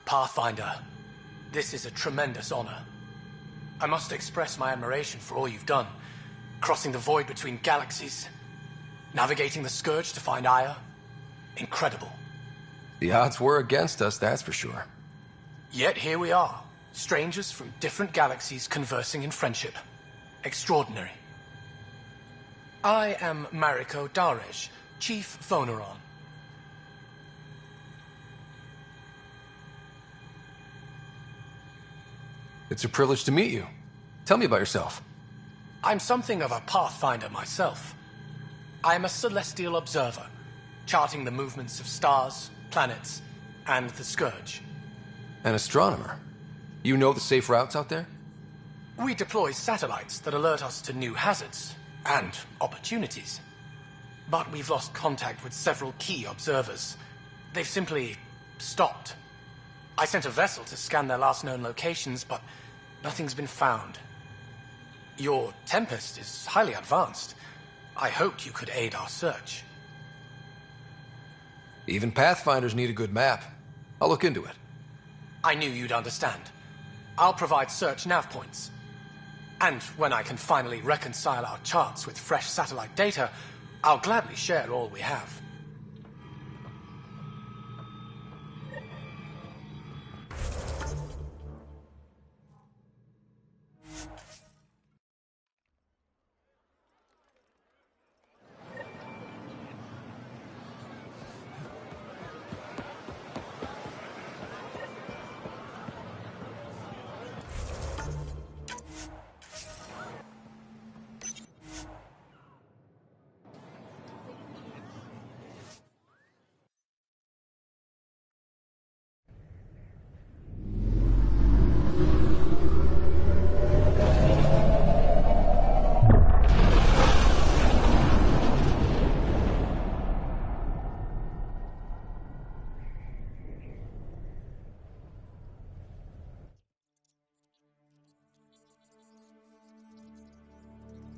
Pathfinder, this is a tremendous honor. I must express my admiration for all you've done. Crossing the void between galaxies, navigating the Scourge to find Aya. Incredible. The odds were against us, that's for sure. Yet here we are, strangers from different galaxies conversing in friendship. Extraordinary. I am Mariko Darej, Chief Voneron. It's a privilege to meet you. Tell me about yourself. I'm something of a pathfinder myself. I am a celestial observer, charting the movements of stars, planets, and the Scourge. An astronomer? You know the safe routes out there? We deploy satellites that alert us to new hazards and opportunities. But we've lost contact with several key observers. They've simply stopped. I sent a vessel to scan their last known locations, but nothing's been found. Your Tempest is highly advanced. I hoped you could aid our search. Even Pathfinders need a good map. I'll look into it. I knew you'd understand. I'll provide search nav points. And when I can finally reconcile our charts with fresh satellite data, I'll gladly share all we have.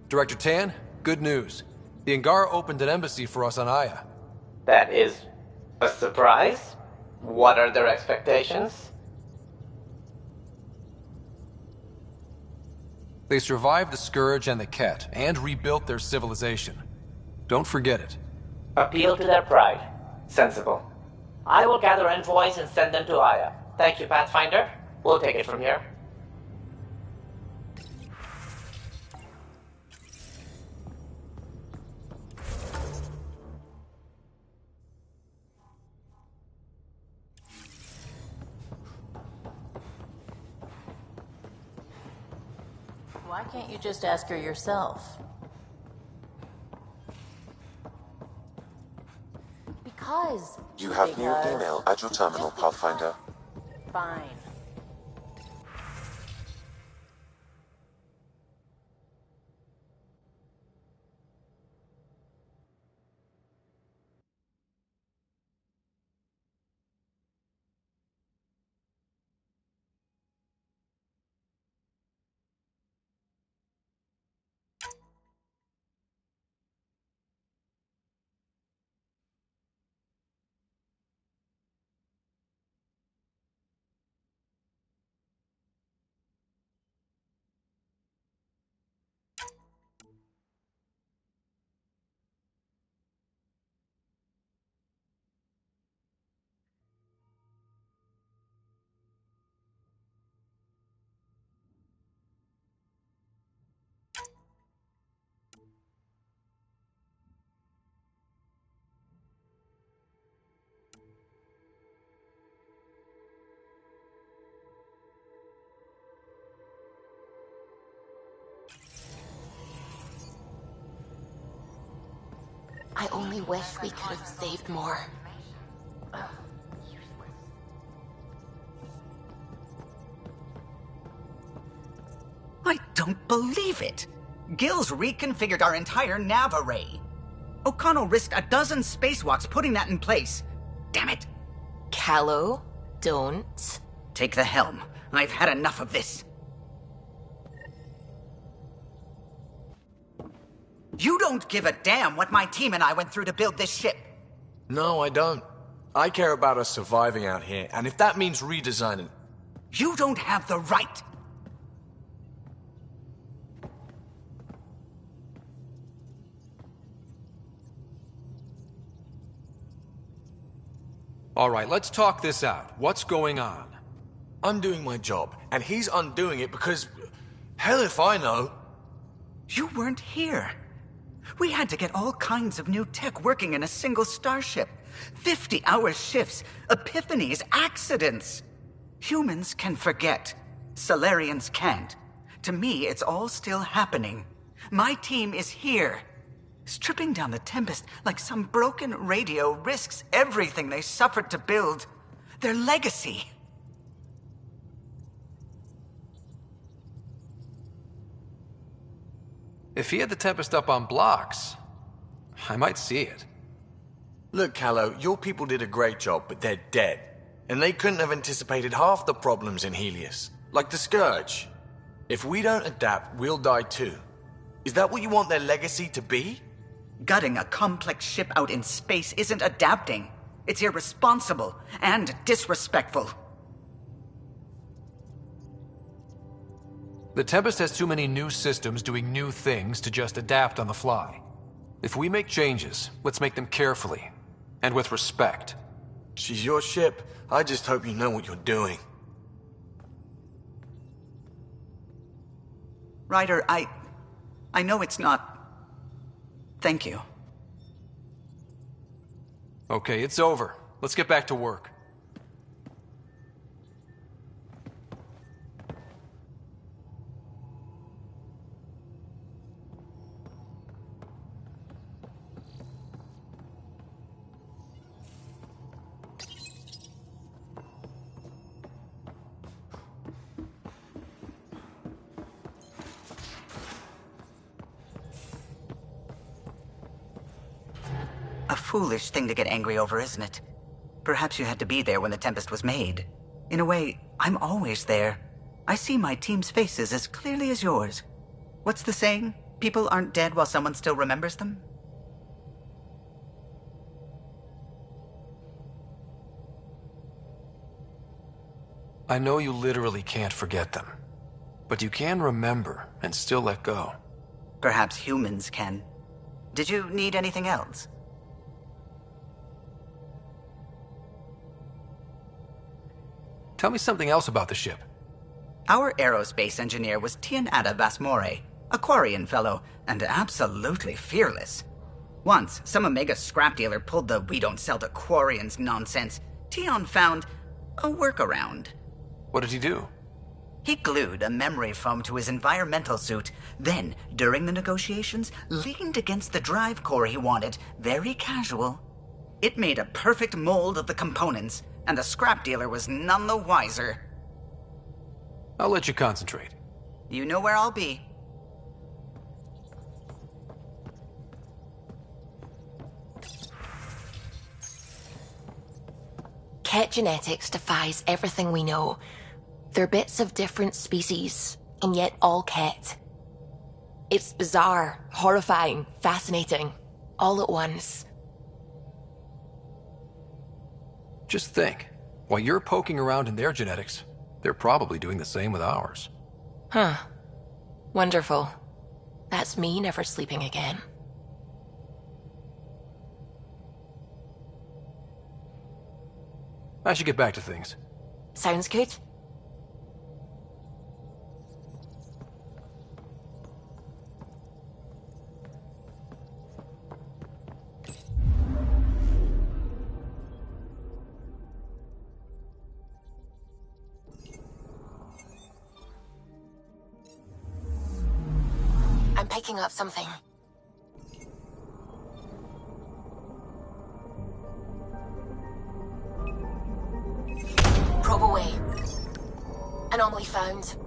Director Tan, good news. The Angara opened an embassy for us on Aya. That is a surprise? What are their expectations? They survived the Scourge and the Ket, and rebuilt their civilization. Don't forget it. Appeal to their pride. Sensible. I will gather envoys and send them to Aya. Thank you, Pathfinder. We'll take it from here. Why can't you just ask her yourself? Because. You have new email at your terminal, Pathfinder. Fine. I only wish we could have saved more. I don't believe it! Gil's reconfigured our entire nav array. O'Connell risked a dozen spacewalks putting that in place. Damn it! Callow, don't. Take the helm. I've had enough of this. You don't give a damn what my team and I went through to build this ship. No, I don't. I care about us surviving out here, and if that means redesigning... You don't have the right. All right, let's talk this out. What's going on? I'm doing my job, and he's undoing it because... Hell if I know. You weren't here. We had to get all kinds of new tech working in a single starship. 50-hour shifts, epiphanies, accidents. Humans can forget. Solarians can't. To me, it's all still happening. My team is here. Stripping down the Tempest like some broken radio risks everything they suffered to build. Their legacy. If he had the Tempest up on blocks, I might see it. Look, Callow, your people did a great job, but they're dead. And they couldn't have anticipated half the problems in Helios. Like the Scourge. If we don't adapt, we'll die too. Is that what you want their legacy to be? Gutting a complex ship out in space isn't adapting. It's irresponsible and disrespectful. The Tempest has too many new systems doing new things to just adapt on the fly. If we make changes, let's make them carefully and with respect. She's your ship. I just hope you know what you're doing. Ryder, I know it's not... Thank you. Okay, it's over. Let's get back to work. A foolish thing to get angry over, isn't it? Perhaps you had to be there when the Tempest was made. In a way, I'm always there. I see my team's faces as clearly as yours. What's the saying? People aren't dead while someone still remembers them? I know you literally can't forget them, but you can remember and still let go. Perhaps humans can. Did you need anything else? Tell me something else about the ship. Our aerospace engineer was Tianada Vasmore, a Quarian fellow, and absolutely fearless. Once, some Omega scrap dealer pulled the "we don't sell to Quarians" nonsense. Tion found a workaround. What did he do? He glued a memory foam to his environmental suit, then, during the negotiations, leaned against the drive core he wanted, very casual. It made a perfect mold of the components, and the scrap dealer was none the wiser. I'll let you concentrate. You know where I'll be. Ket genetics defies everything we know. They're bits of different species, and yet all Ket. It's bizarre, horrifying, fascinating, all at once. Just think, while you're poking around in their genetics, they're probably doing the same with ours. Huh. Wonderful. That's me never sleeping again. I should get back to things. Sounds good. I'm picking up something. Probe away. Anomaly found.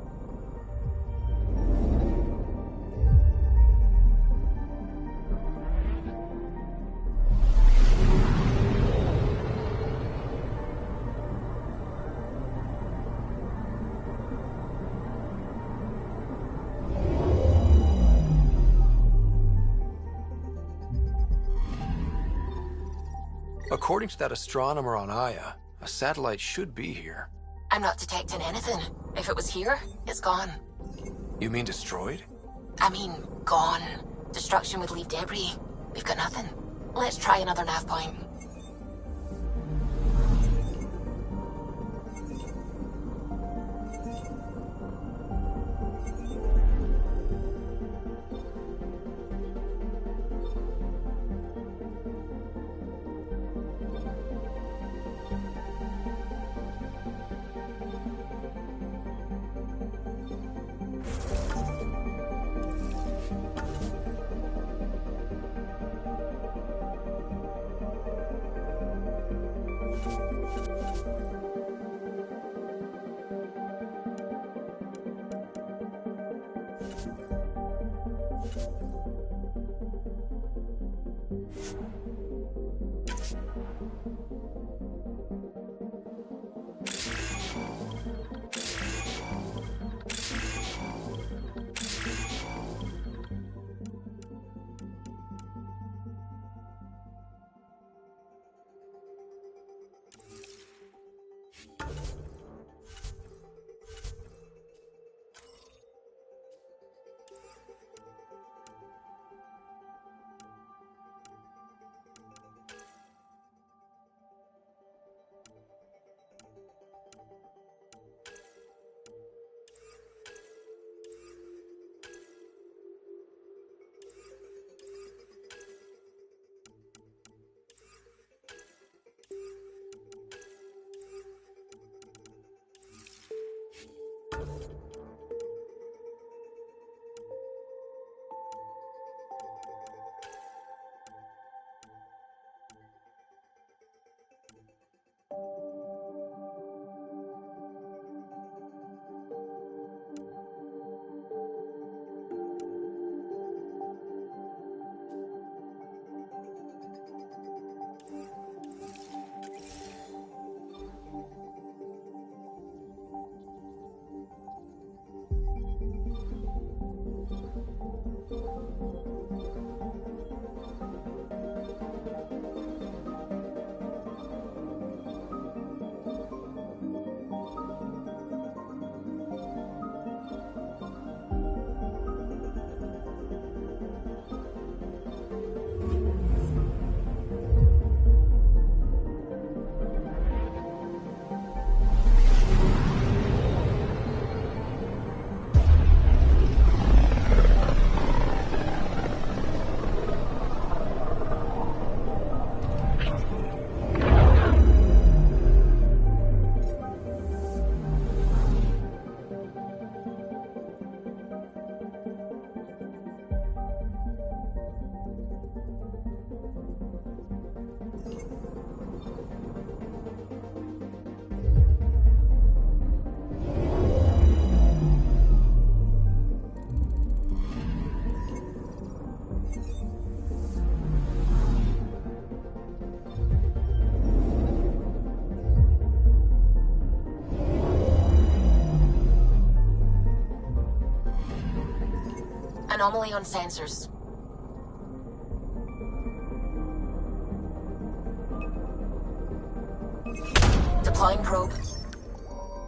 According to that astronomer on Aya, a satellite should be here. I'm not detecting anything. If it was here, it's gone. You mean destroyed? I mean, gone. Destruction would leave debris. We've got nothing. Let's try another nav point. Anomaly on sensors. Deploying probe.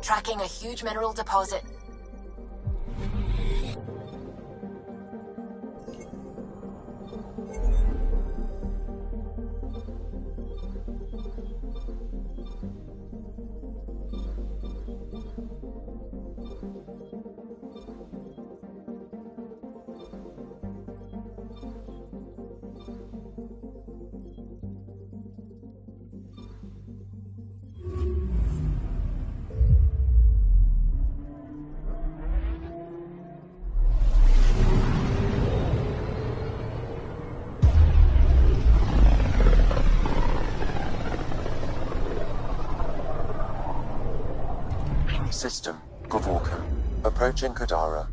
Tracking a huge mineral deposit. System, Gavorka. Approaching Kadara.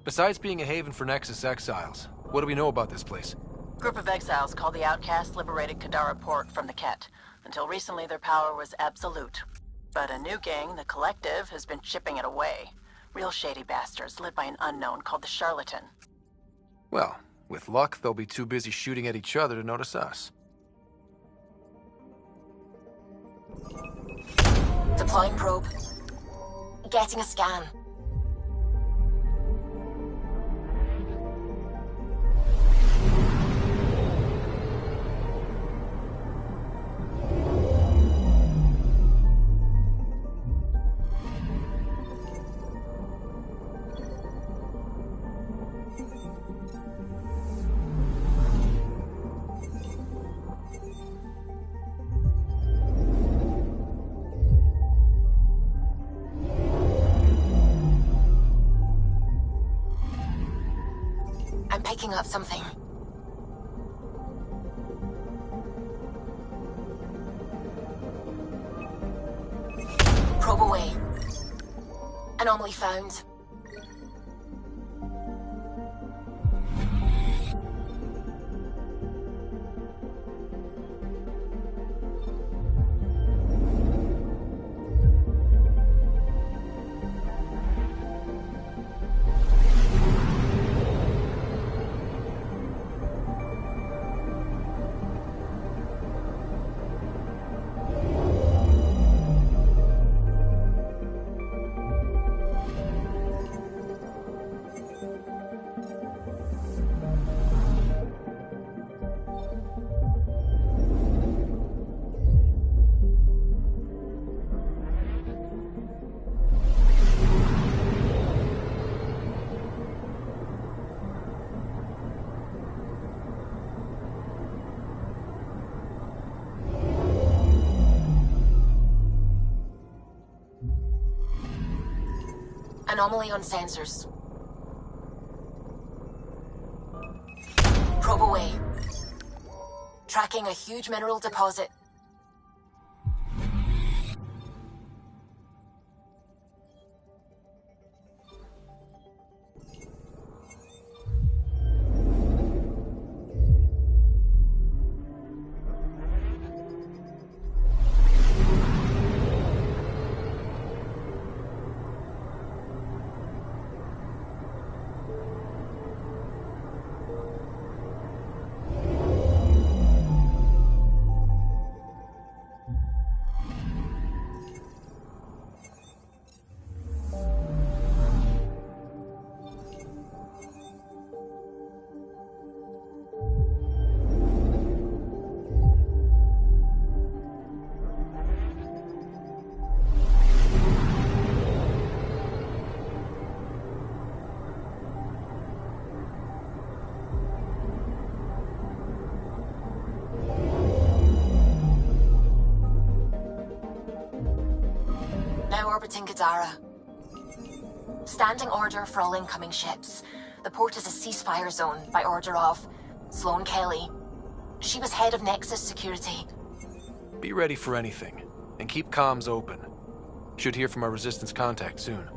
Besides being a haven for Nexus exiles, what do we know about this place? Group of exiles called the Outcasts liberated Kadara Port from the Ket. Until recently, their power was absolute. But a new gang, the Collective, has been chipping it away. Real shady bastards, led by an unknown called the Charlatan. Well, with luck, they'll be too busy shooting at each other to notice us. Deploying probe. Getting a scan. I'm picking up something. Probe away. Anomaly found. Anomaly on sensors. Probe away. Tracking a huge mineral deposit. Now orbiting Gadara. Standing order for all incoming ships. The port is a ceasefire zone by order of Sloane Kelly. She was head of Nexus security. Be ready for anything, and keep comms open. Should hear from our Resistance contact soon.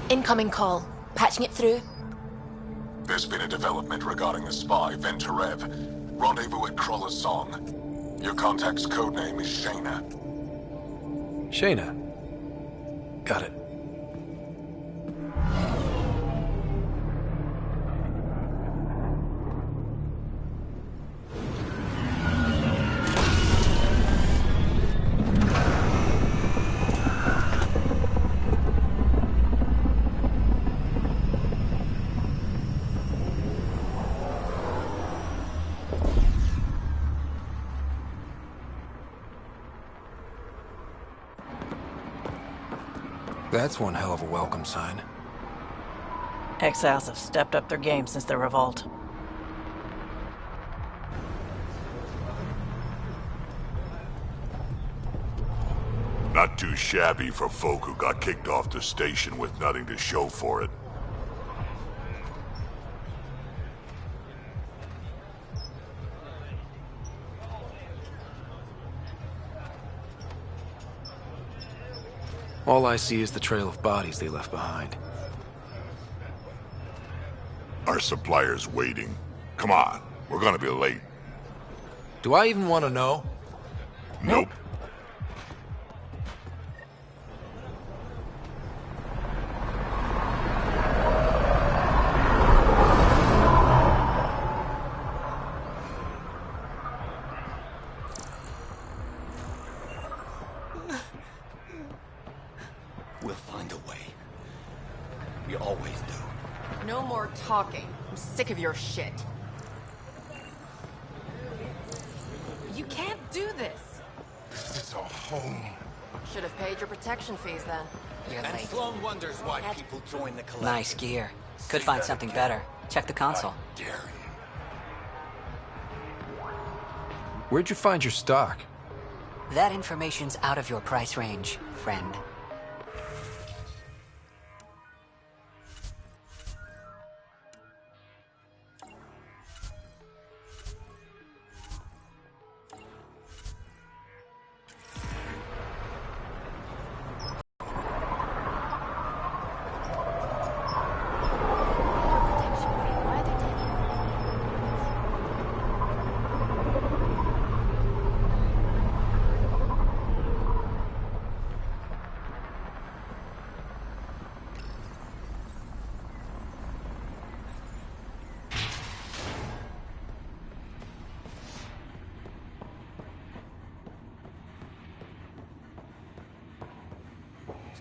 Incoming call. Patching it through. There's been a development regarding the spy, Venturev. Rendezvous at Kroller's Song. Your contact's codename is Shayna. Shayna. Got it. That's one hell of a welcome sign. Exas have stepped up their game since the revolt. Not too shabby for folk who got kicked off the station with nothing to show for it. All I see is the trail of bodies they left behind. Our supplier's waiting. Come on, we're gonna be late. Do I even want to know? Nope. We'll find a way. We always do. No more talking. I'm sick of your shit. You can't do this. This is our home. Should have paid your protection fees then. You're And late. Sloan wonders why people join the collective. Nice gear. Could Say find that something again. better. Check the console. Dare you? Where'd you find your stock? That information's out of your price range, friend.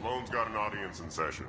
Sloane's got an audience in session.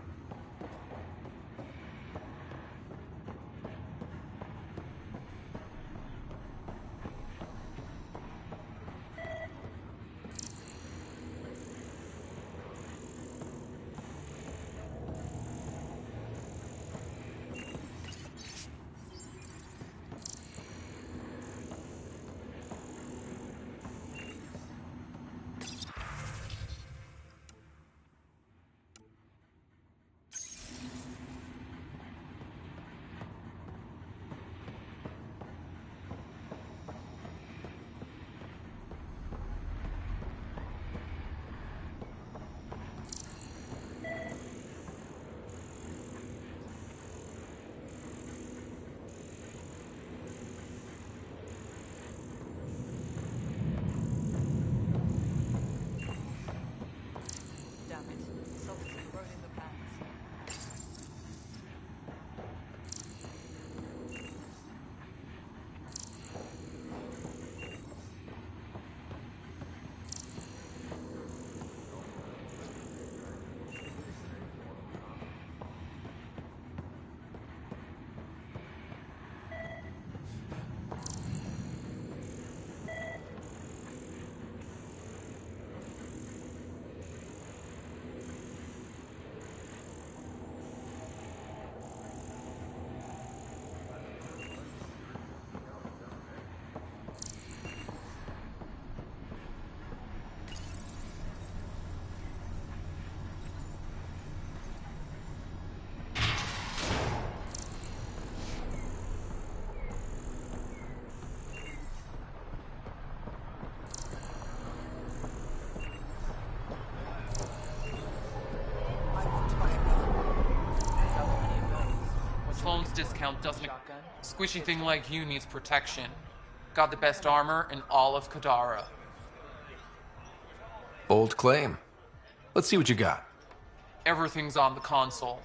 Sloan's discount doesn't. Squishy thing like you needs protection. Got the best armor in all of Kadara. Bold claim. Let's see what you got. Everything's on the console.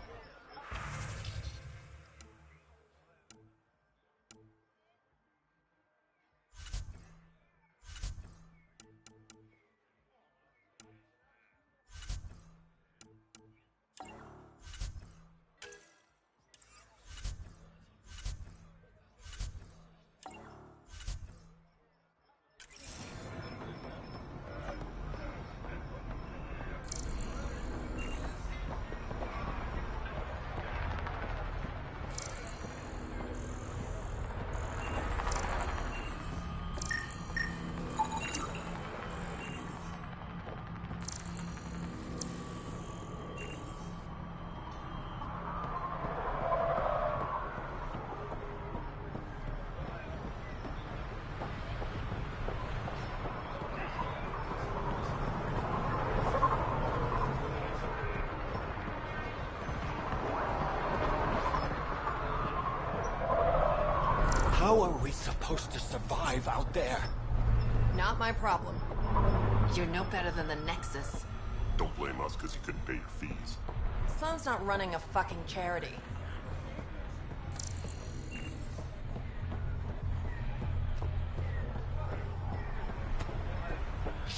How are we supposed to survive out there? Not my problem. You're no better than the Nexus. Don't blame us because you couldn't pay your fees. Sloan's not running a fucking charity.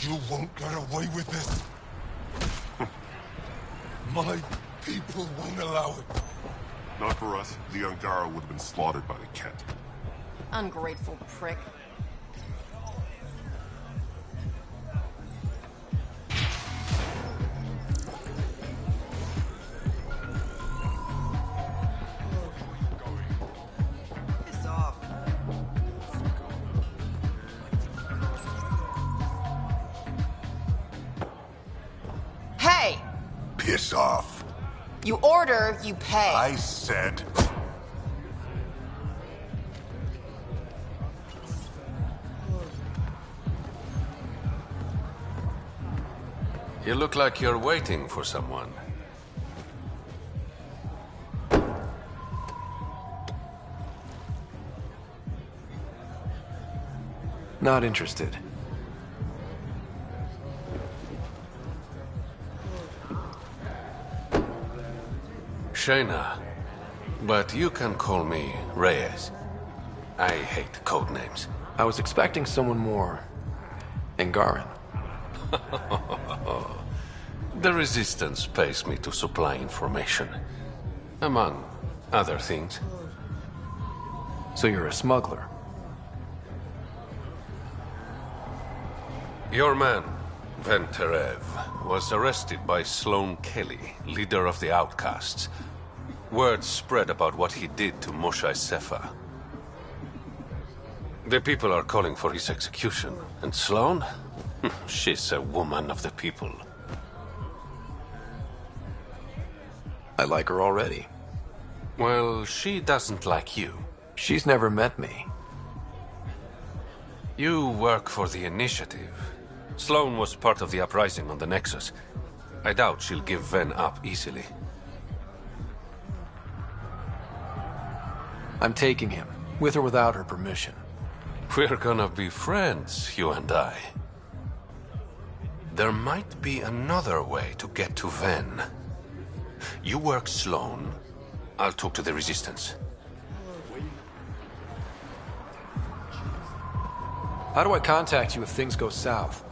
You won't get away with this. My people won't allow it. Not for us. The Angara would have been slaughtered by the Ket. Ungrateful prick. Piss off. Hey! Piss off. You order, you pay. I said... You look like you're waiting for someone. Not interested. Shayna, but you can call me Reyes. I hate code names. I was expecting someone more Angaran. The Resistance pays me to supply information, among other things. So you're a smuggler? Your man, Venterev, was arrested by Sloan Kelly, leader of the Outcasts. Word spread about what he did to Moshae Sefa. The people are calling for his execution, and Sloan? She's a woman of the people. I like her already. Well, she doesn't like you. She's never met me. You work for the Initiative. Sloan was part of the uprising on the Nexus. I doubt she'll give Ven up easily. I'm taking him, with or without her permission. We're gonna be friends, you and I. There might be another way to get to Ven. You work Sloan. I'll talk to the Resistance. How do I contact you if things go south?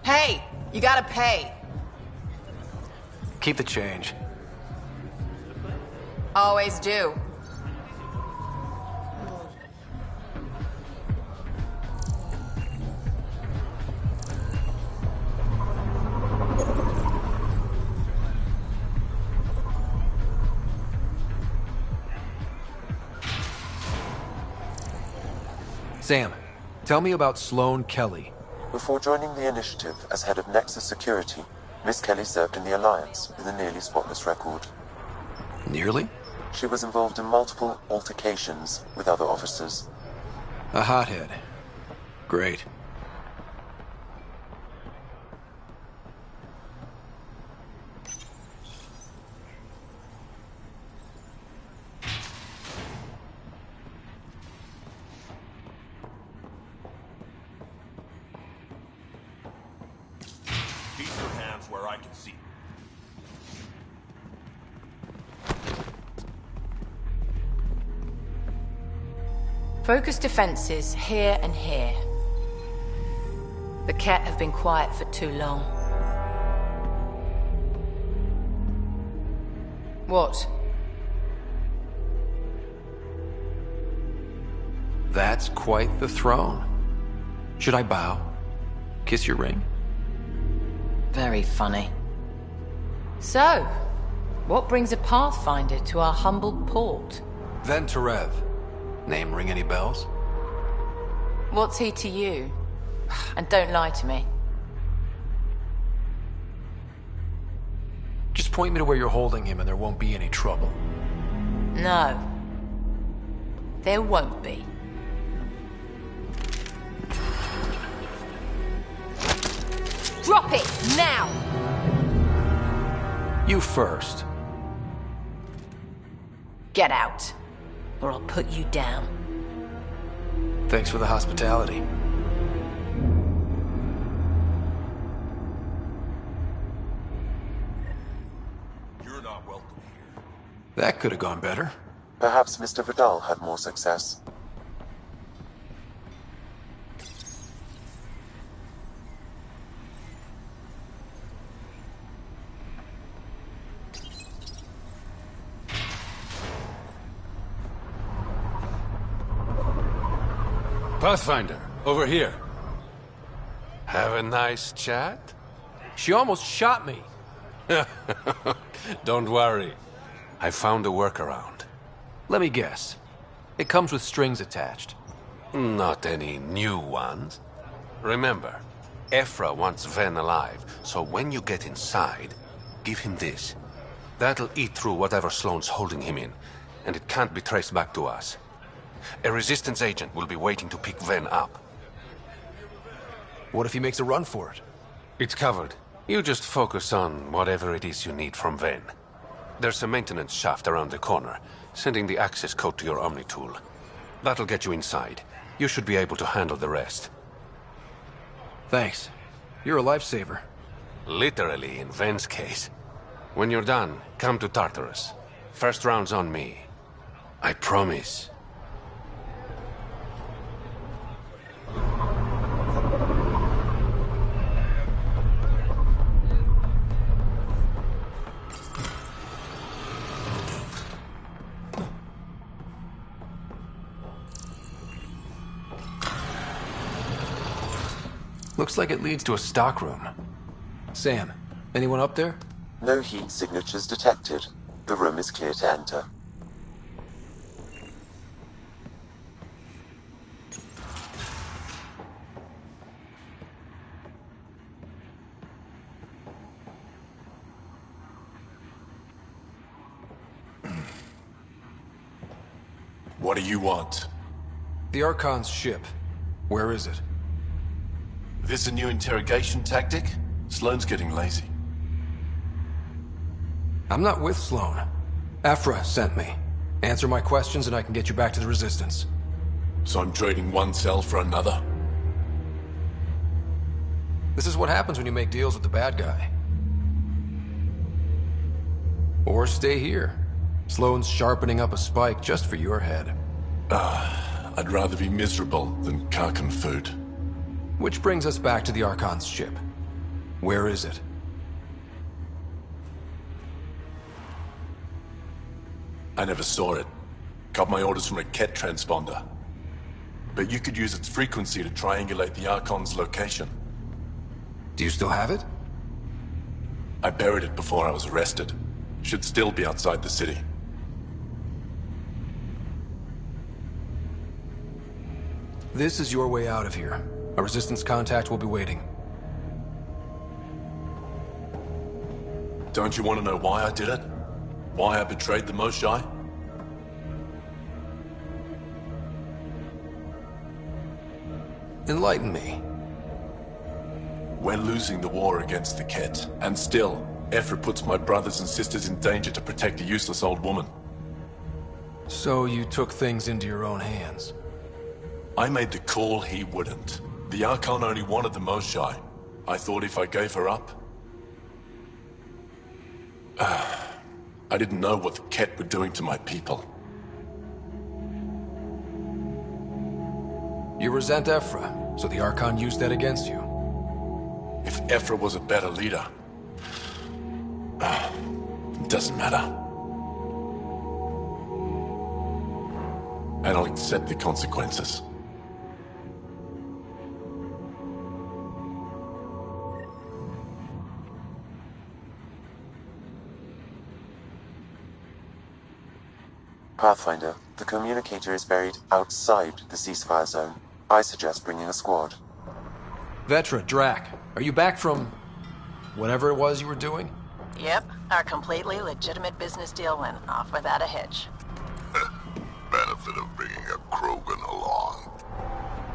Hey, you gotta pay. Keep the change. Always do. Sam, tell me about Sloan Kelly. Before joining the initiative as head of Nexus Security, Miss Kelly served in the Alliance with a nearly spotless record. Nearly? She was involved in multiple altercations with other officers. A hothead. Great. Keep your hands where I can see. Focus defenses here and here. The Ket have been quiet for too long. What? That's quite the throne. Should I bow? Kiss your ring? Very funny. So, what brings a Pathfinder to our humble port? Venturev. Name ring any bells? What's he to you? And don't lie to me. Just point me to where you're holding him and there won't be any trouble. No. There won't be. Drop it, now! You first. Get out, or I'll put you down. Thanks for the hospitality. You're not welcome here. That could have gone better. Perhaps Mr. Vidal had more success. Pathfinder, over here. Have a nice chat? She almost shot me. Don't worry. I found a workaround. Let me guess. It comes with strings attached. Not any new ones. Remember, Ephra wants Ven alive, so when you get inside, give him this. That'll eat through whatever Sloan's holding him in, and it can't be traced back to us. A Resistance agent will be waiting to pick Ven up. What if he makes a run for it? It's covered. You just focus on whatever it is you need from Ven. There's a maintenance shaft around the corner, sending the access code to your Omni tool. That'll get you inside. You should be able to handle the rest. Thanks. You're a lifesaver. Literally, in Ven's case. When you're done, come to Tartarus. First round's on me. I promise. Looks like it leads to a stockroom. Sam, anyone up there? No heat signatures detected. The room is clear to enter. What do you want? The Archon's ship. Where is it? This a new interrogation tactic? Sloane's getting lazy. I'm not with Sloan. Ephra sent me. Answer my questions and I can get you back to the Resistance. So I'm trading one cell for another? This is what happens when you make deals with the bad guy. Or stay here. Sloane's sharpening up a spike just for your head. I'd rather be miserable than Karkan food. Which brings us back to the Archon's ship. Where is it? I never saw it. Got my orders from a Ket transponder. But you could use its frequency to triangulate the Archon's location. Do you still have it? I buried it before I was arrested. Should still be outside the city. This is your way out of here. A Resistance contact will be waiting. Don't you want to know why I did it? Why I betrayed the Moshae? Enlighten me. We're losing the war against the Ket, and still, Ephra puts my brothers and sisters in danger to protect a useless old woman. So you took things into your own hands? I made the call he wouldn't. The Archon only wanted the Moshae. I thought if I gave her up... I didn't know what the Ket were doing to my people. You resent Ephra, so the Archon used that against you. If Ephra was a better leader... it doesn't matter. And I'll accept the consequences. Pathfinder, the communicator is buried outside the ceasefire zone. I suggest bringing a squad. Vetra, Drac, are you back from... whatever it was you were doing? Yep, our completely legitimate business deal went off without a hitch. Benefit of bringing a Krogan along.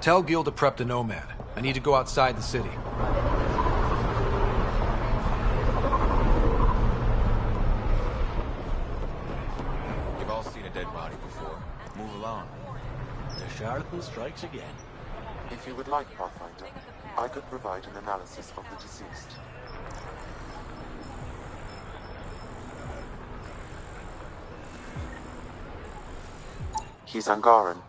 Tell Gil to prep the Nomad. I need to go outside the city. You've all seen a dead body before. Move along. The charlatan strikes again. If you would like, Pathfinder, I could provide an analysis of the deceased. He's Angaran.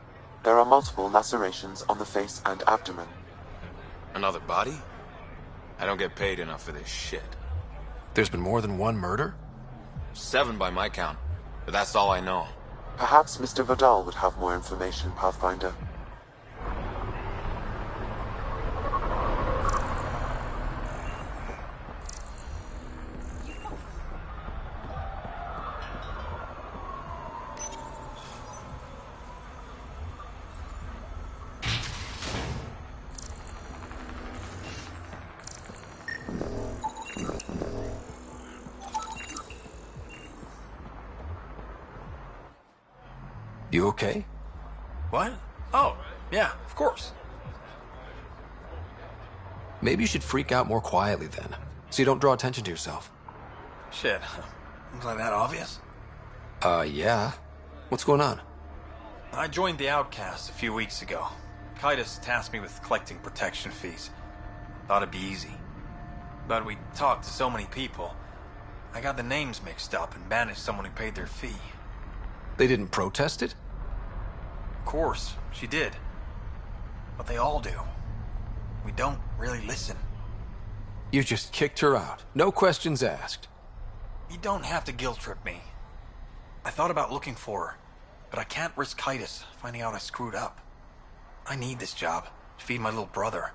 There are multiple lacerations on the face and abdomen. Another body? I don't get paid enough for this shit. There's been more than one murder? 7 by my count, but that's all I know. Perhaps Mr. Vidal would have more information, Pathfinder. You okay? What? Oh, yeah, of course. Maybe you should freak out more quietly then, so you don't draw attention to yourself. Shit. Was I that obvious? Yeah. What's going on? I joined the Outcasts a few weeks ago. Kaitis tasked me with collecting protection fees. Thought it'd be easy. But we talked to so many people. I got the names mixed up and banished someone who paid their fee. They didn't protest it? Of course, she did. But they all do. We don't really listen. You just kicked her out. No questions asked. You don't have to guilt-trip me. I thought about looking for her, but I can't risk Kaitis finding out I screwed up. I need this job to feed my little brother.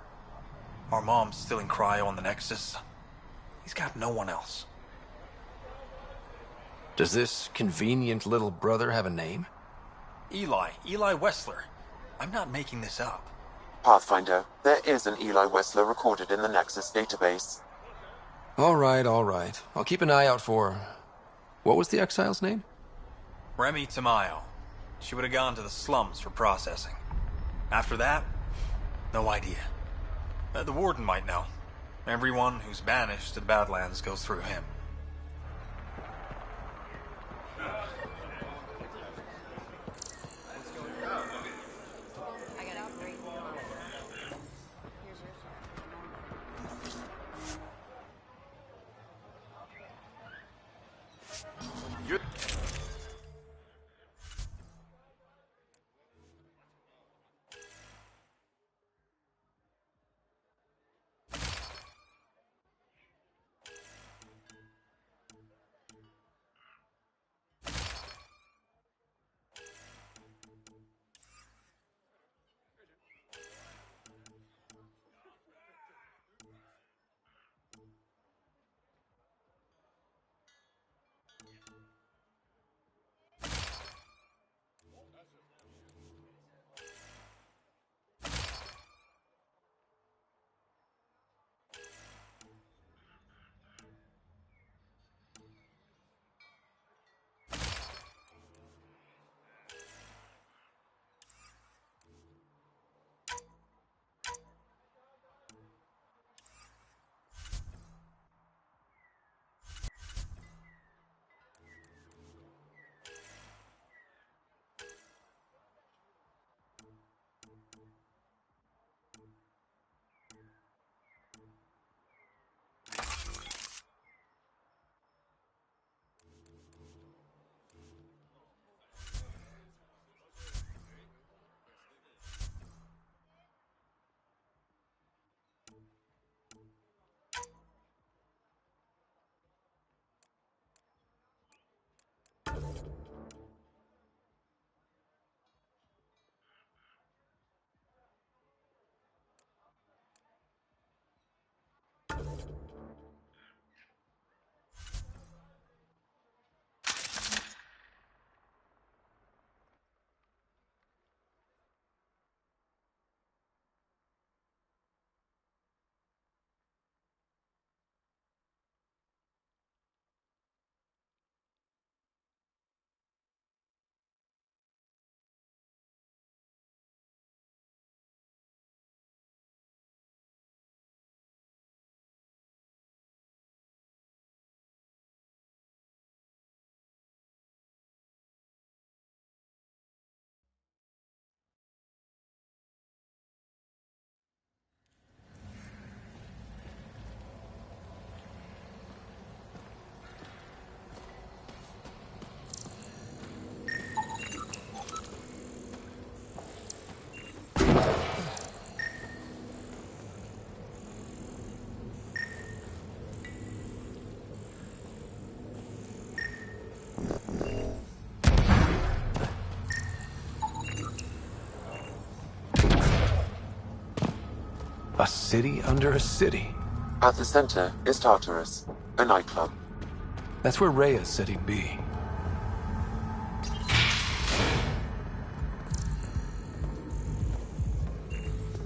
Our mom's still in cryo on the Nexus. He's got no one else. Does this convenient little brother have a name? Eli Wessler. I'm not making this up. Pathfinder, there is an Eli Wessler recorded in the Nexus database. All right. I'll keep an eye out for... What was the exile's name? Remy Tamayo. She would have gone to the slums for processing. After that, no idea. The warden might know. Everyone who's banished to the Badlands goes through him. A city under a city. At the center is Tartarus, a nightclub. That's where Rhea said he'd be.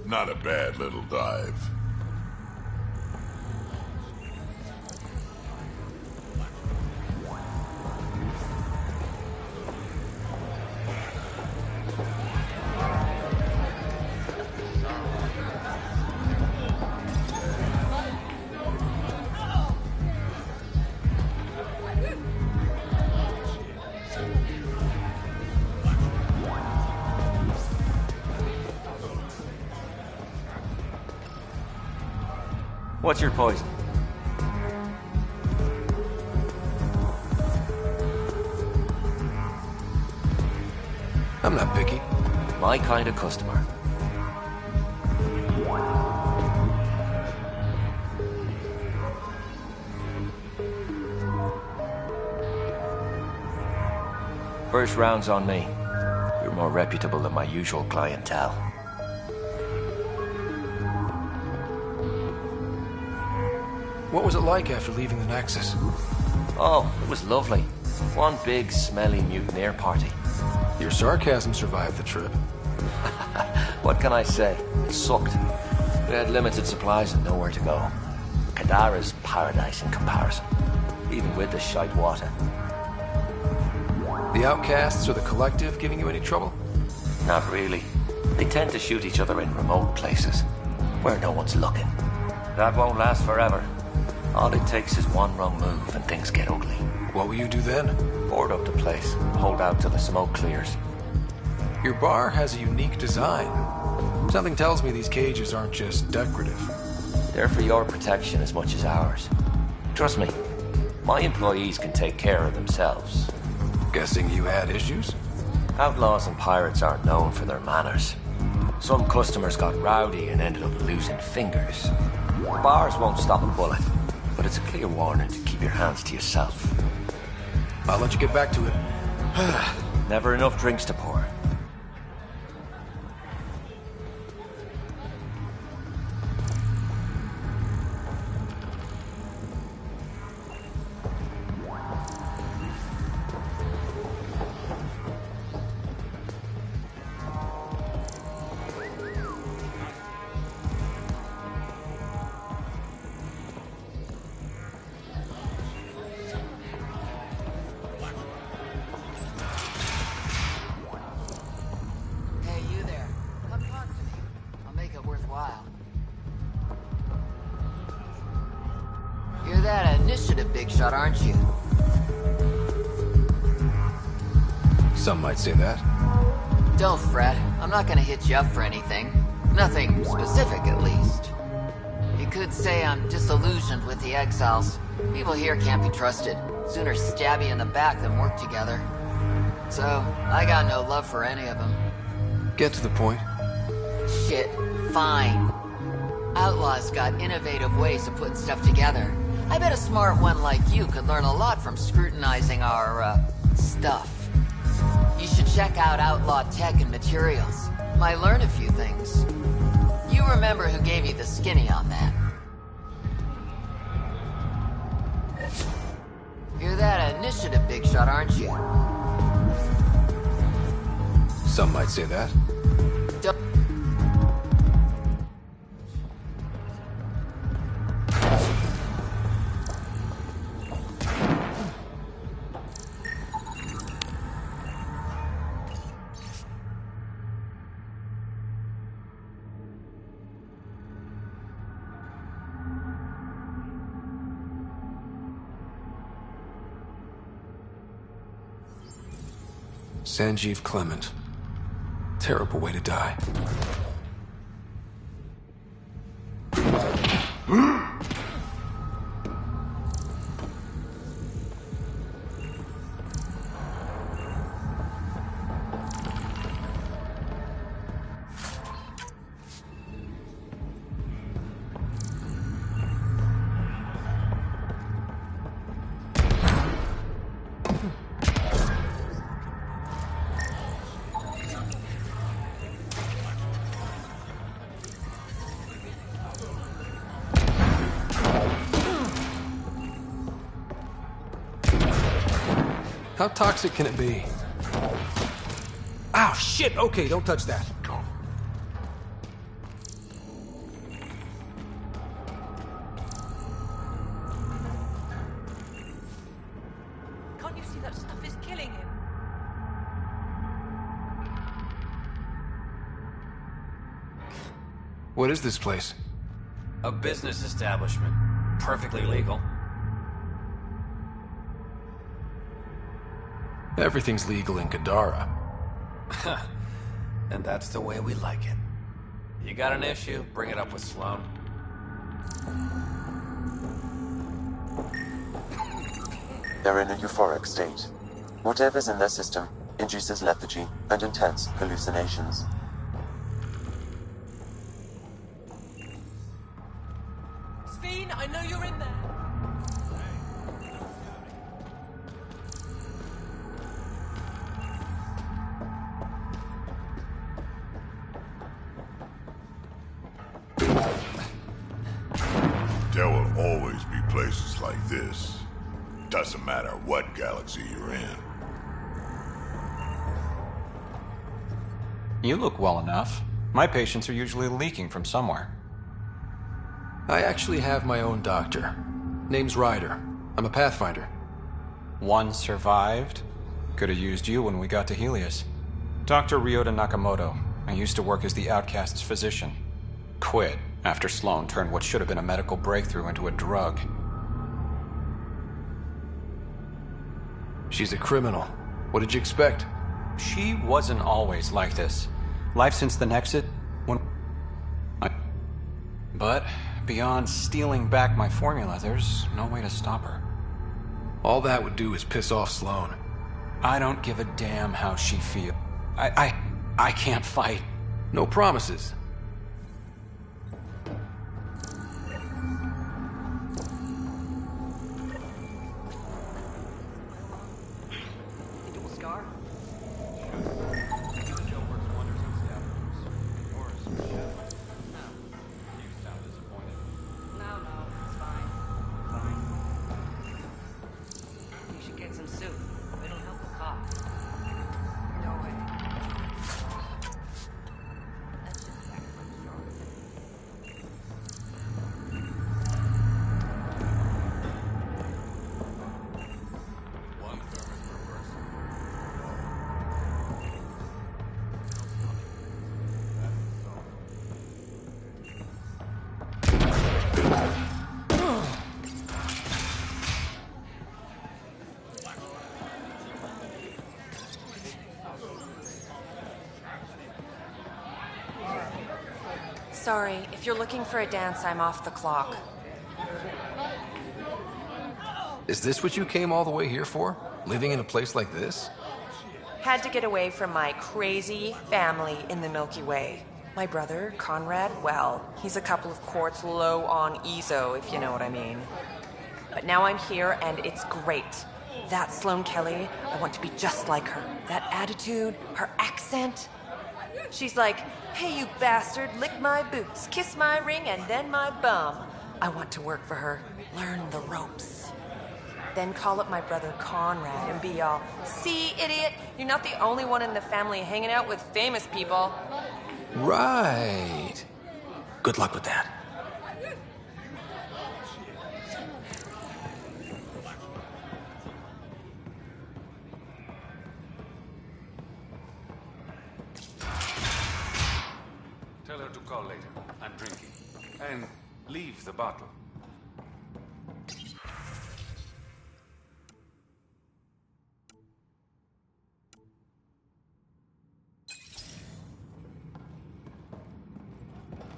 Not a bad little dive. What's your poison? I'm not picky. My kind of customer. First round's on me. You're more reputable than my usual clientele. What was it like after leaving the Nexus? Oh, it was lovely. One big, smelly mutineer party. Your sarcasm survived the trip. What can I say? It sucked. We had limited supplies and nowhere to go. Kadara's paradise in comparison, even with the shite water. The outcasts or the collective giving you any trouble? Not really. They tend to shoot each other in remote places, where no one's looking. That won't last forever. All it takes is one wrong move and things get ugly. What will you do then? Board up the place, hold out till the smoke clears. Your bar has a unique design. Something tells me these cages aren't just decorative. They're for your protection as much as ours. Trust me, my employees can take care of themselves. Guessing you had issues? Outlaws and pirates aren't known for their manners. Some customers got rowdy and ended up losing fingers. Bars won't stop a bullet, but it's a clear warning to keep your hands to yourself. I'll let you get back to it. Never enough drinks to pour. You're that initiative big shot, aren't you? Some might say that. Don't fret. I'm not gonna hit you up for anything. Nothing specific, at least. You could say I'm disillusioned with the exiles. People here can't be trusted. Sooner stab you in the back than work together. So, I got no love for any of them. Get to the point. Shit, fine. Outlaws got innovative ways of putting stuff together. I bet a smart one like you could learn a lot from scrutinizing our, stuff. You should check out Outlaw Tech and Materials. Might learn a few things. You remember who gave you the skinny on that. You're that initiative big shot, aren't you? Some might say that. Sanjeev Clement. Terrible way to die. How toxic can it be? Ow, shit! Okay, don't touch that. Can't you see that stuff is killing him? What is this place? A business establishment. Perfectly legal. Everything's legal in Gadara. And that's the way we like it. You got an issue, bring it up with Sloan. They're in a euphoric state. Whatever's in their system induces lethargy and intense hallucinations. Steen, I know you're in there. There will always be places like this. Doesn't matter what galaxy you're in. You look well enough. My patients are usually leaking from somewhere. I actually have my own doctor. Name's Ryder. I'm a Pathfinder. One survived. Could have used you when we got to Helios. Dr. Ryota Nakamoto. I used to work as the Outcast's physician. Quit after Sloan turned what should have been a medical breakthrough into a drug. She's a criminal. What did you expect? She wasn't always like this. Life since the Nexus, But beyond stealing back my formula, there's no way to stop her. All that would do is piss off Sloan. I don't give a damn how she feels. I can't fight. No promises. Sorry, if you're looking for a dance, I'm off the clock. Is this what you came all the way here for? Living in a place like this? Had to get away from my crazy family in the Milky Way. My brother, Conrad, well, he's a couple of quarts low on EZO, if you know what I mean. But now I'm here, and it's great. That Sloane Kelly, I want to be just like her. That attitude, her accent. She's like, hey, you bastard, lick my boots, kiss my ring, and then my bum. I want to work for her, learn the ropes. Then call up my brother Conrad and be all, see, idiot, you're not the only one in the family hanging out with famous people. Right. Good luck with that. Tell her to call later. I'm drinking. And leave the bottle.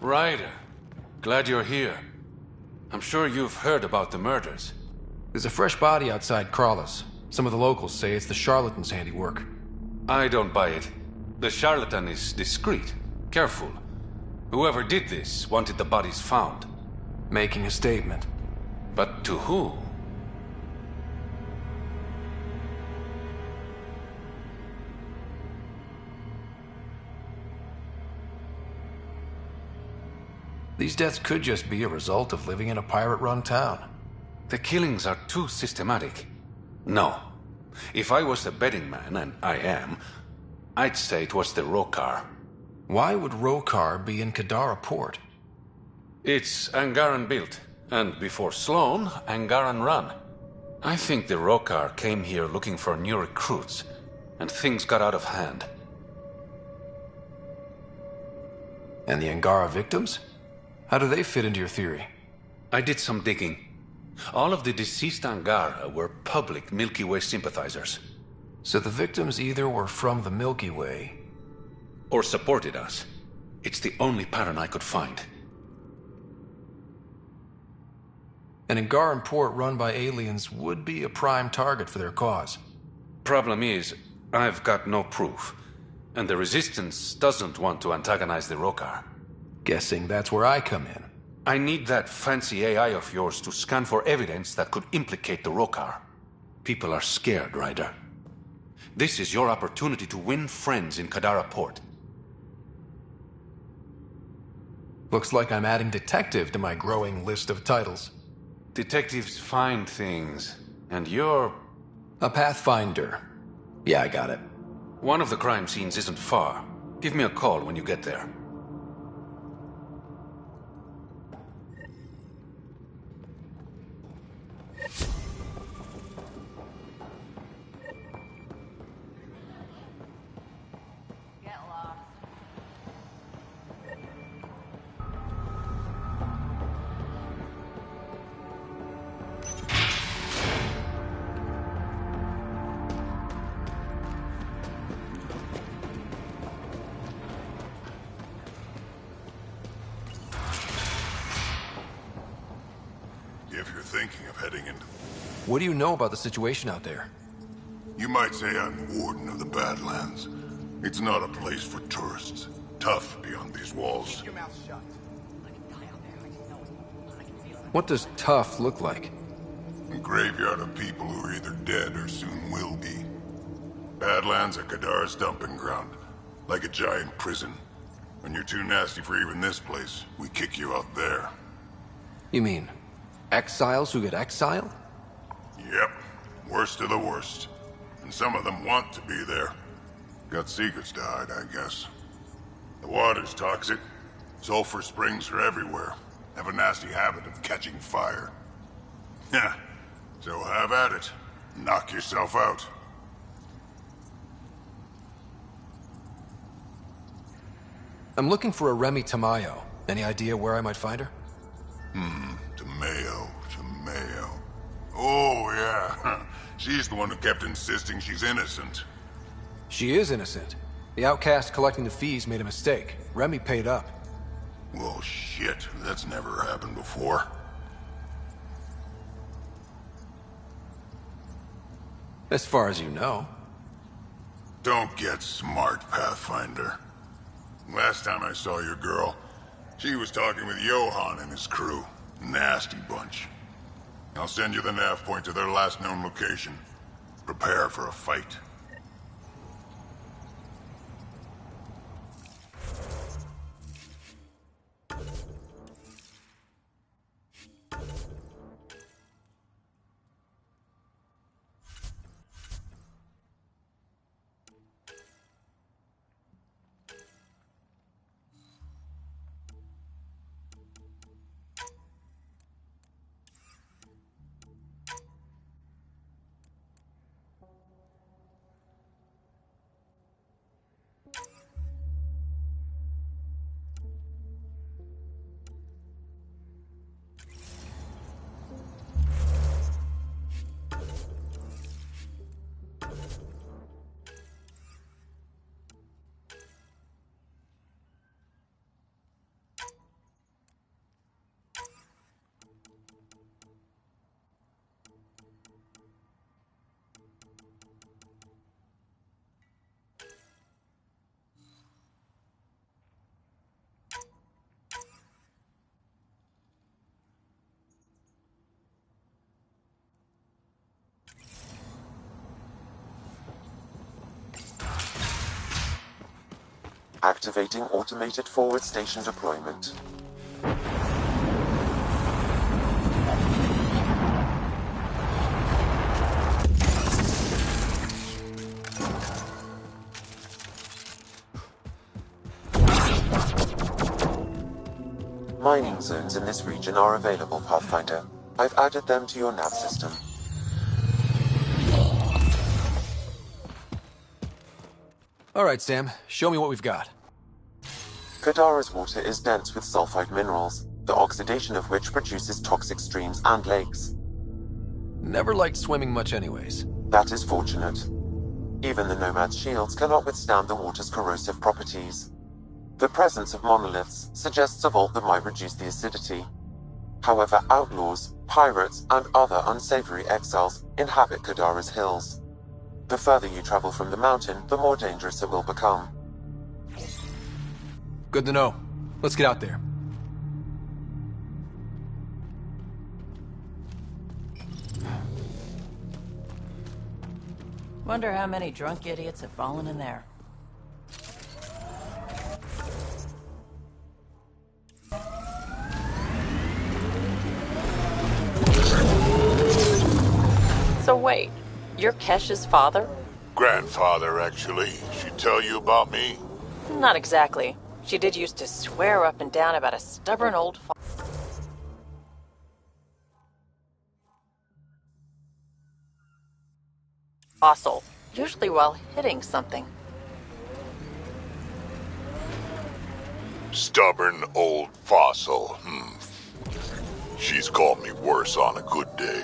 Ryder, glad you're here. I'm sure you've heard about the murders. There's a fresh body outside Crawlers. Some of the locals say it's the charlatan's handiwork. I don't buy it. The charlatan is discreet, careful. Whoever did this wanted the bodies found. Making a statement. But to who? These deaths could just be a result of living in a pirate-run town. The killings are too systematic. No, If I was a betting man, and I am, I'd say it was the Rokar. Why would Rokar be in Kadara port? It's Angaran built, and before Sloan, Angaran run. I think the Rokar came here looking for new recruits, and things got out of hand. And the Angara victims? How do they fit into your theory? I did some digging. All of the deceased Angara were public Milky Way sympathizers. So the victims either were from the Milky Way... or supported us. It's the only pattern I could find. An Angaran port run by aliens would be a prime target for their cause. Problem is, I've got no proof. And the Resistance doesn't want to antagonize the Rokar. Guessing that's where I come in. I need that fancy AI of yours to scan for evidence that could implicate the Rokar. People are scared, Ryder. This is your opportunity to win friends in Kadara Port. Looks like I'm adding detective to my growing list of titles. Detectives find things, and you're... a pathfinder. Yeah, I got it. One of the crime scenes isn't far. Give me a call when you get there. What do you know about the situation out there? You might say I'm warden of the Badlands. It's not a place for tourists. Tough beyond these walls. Keep your mouth shut. What does tough look like? A graveyard of people who are either dead or soon will be. Badlands are Kadara's dumping ground. Like a giant prison. When you're too nasty for even this place, we kick you out there. You mean, exiles who get exiled? Yep. Worst of the worst. And some of them want to be there. Got secrets to hide, I guess. The water's toxic. Sulfur springs are everywhere. Have a nasty habit of catching fire. Yeah. So have at it. Knock yourself out. I'm looking for a Remy Tamayo. Any idea where I might find her? Tamayo. Oh, yeah. She's the one who kept insisting she's innocent. She is innocent. The outcast collecting the fees made a mistake. Remy paid up. Well, shit. That's never happened before. As far as you know. Don't get smart, Pathfinder. Last time I saw your girl, she was talking with Johan and his crew. Nasty bunch. I'll send you the nav point to their last known location. Prepare for a fight. Activating automated forward station deployment. mining zones in this region are available, Pathfinder. I've added them to your nav system. All right, Sam. Show me what we've got. Kadara's water is dense with sulfide minerals, the oxidation of which produces toxic streams and lakes. Never liked swimming much anyways. That is fortunate. Even the Nomad's shields cannot withstand the water's corrosive properties. The presence of monoliths suggests a vault that might reduce the acidity. However, outlaws, pirates, and other unsavory exiles inhabit Kadara's hills. The further you travel from the mountain, the more dangerous it will become. Good to know. Let's get out there. Wonder how many drunk idiots have fallen in there. So wait, you're Kesh's father? Grandfather, actually. She tell you about me? Not exactly. She did used to swear up and down about a stubborn old fossil, usually while hitting something. Stubborn old fossil. She's called me worse on a good day.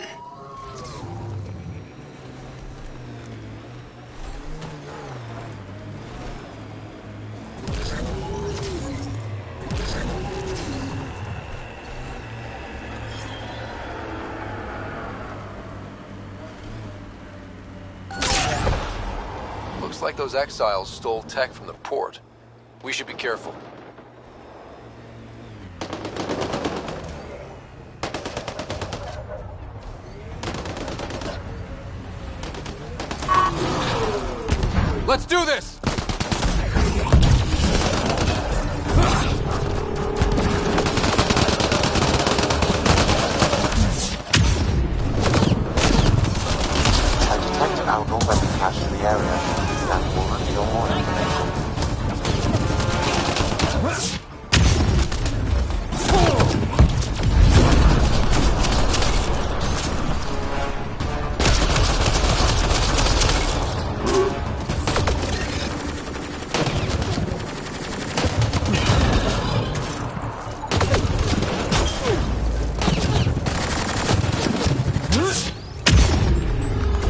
Looks like those exiles stole tech from the port. We should be careful. Let's do this! I detect an outlaw weapon cache in the area. Scan will reveal more information.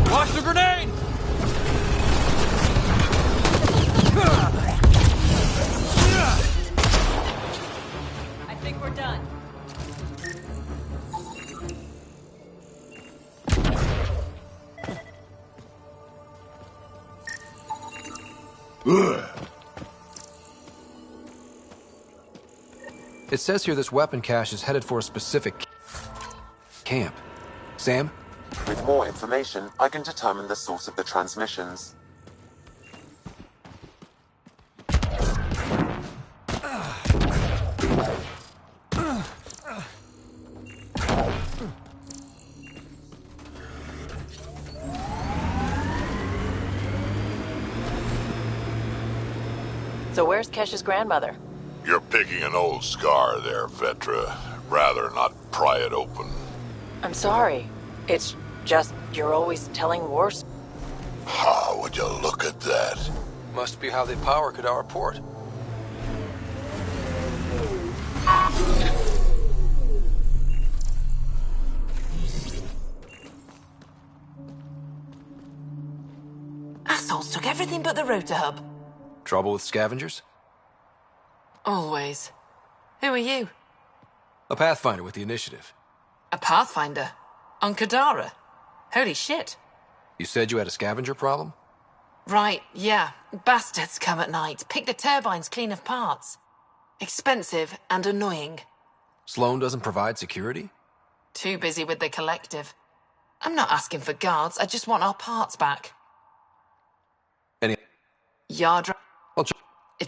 Watch the grenade! I think we're done. It says here this weapon cache is headed for a specific camp. Sam? With more information, I can determine the source of the transmissions. So where's Kesh's grandmother? You're picking an old scar there, Vetra. Rather not pry it open. I'm sorry. It's just you're always telling war stories. How would you look at that? Must be how they power Kadara Port. Assholes took everything but the rotor hub. Trouble with scavengers? Always. Who are you? A Pathfinder with the initiative. A Pathfinder? On Kadara? Holy shit. You said you had a scavenger problem? Right, yeah. Bastards come at night, pick the turbines clean of parts. Expensive and annoying. Sloan doesn't provide security? Too busy with the collective. I'm not asking for guards, I just want our parts back. Any... Yard... I'll check. If...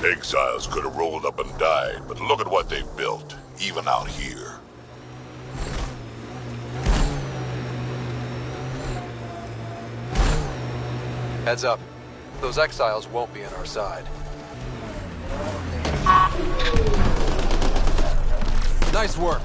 Exiles could have rolled up and died, but look at what they built, even out here. Heads up. Those exiles won't be on our side. Nice work.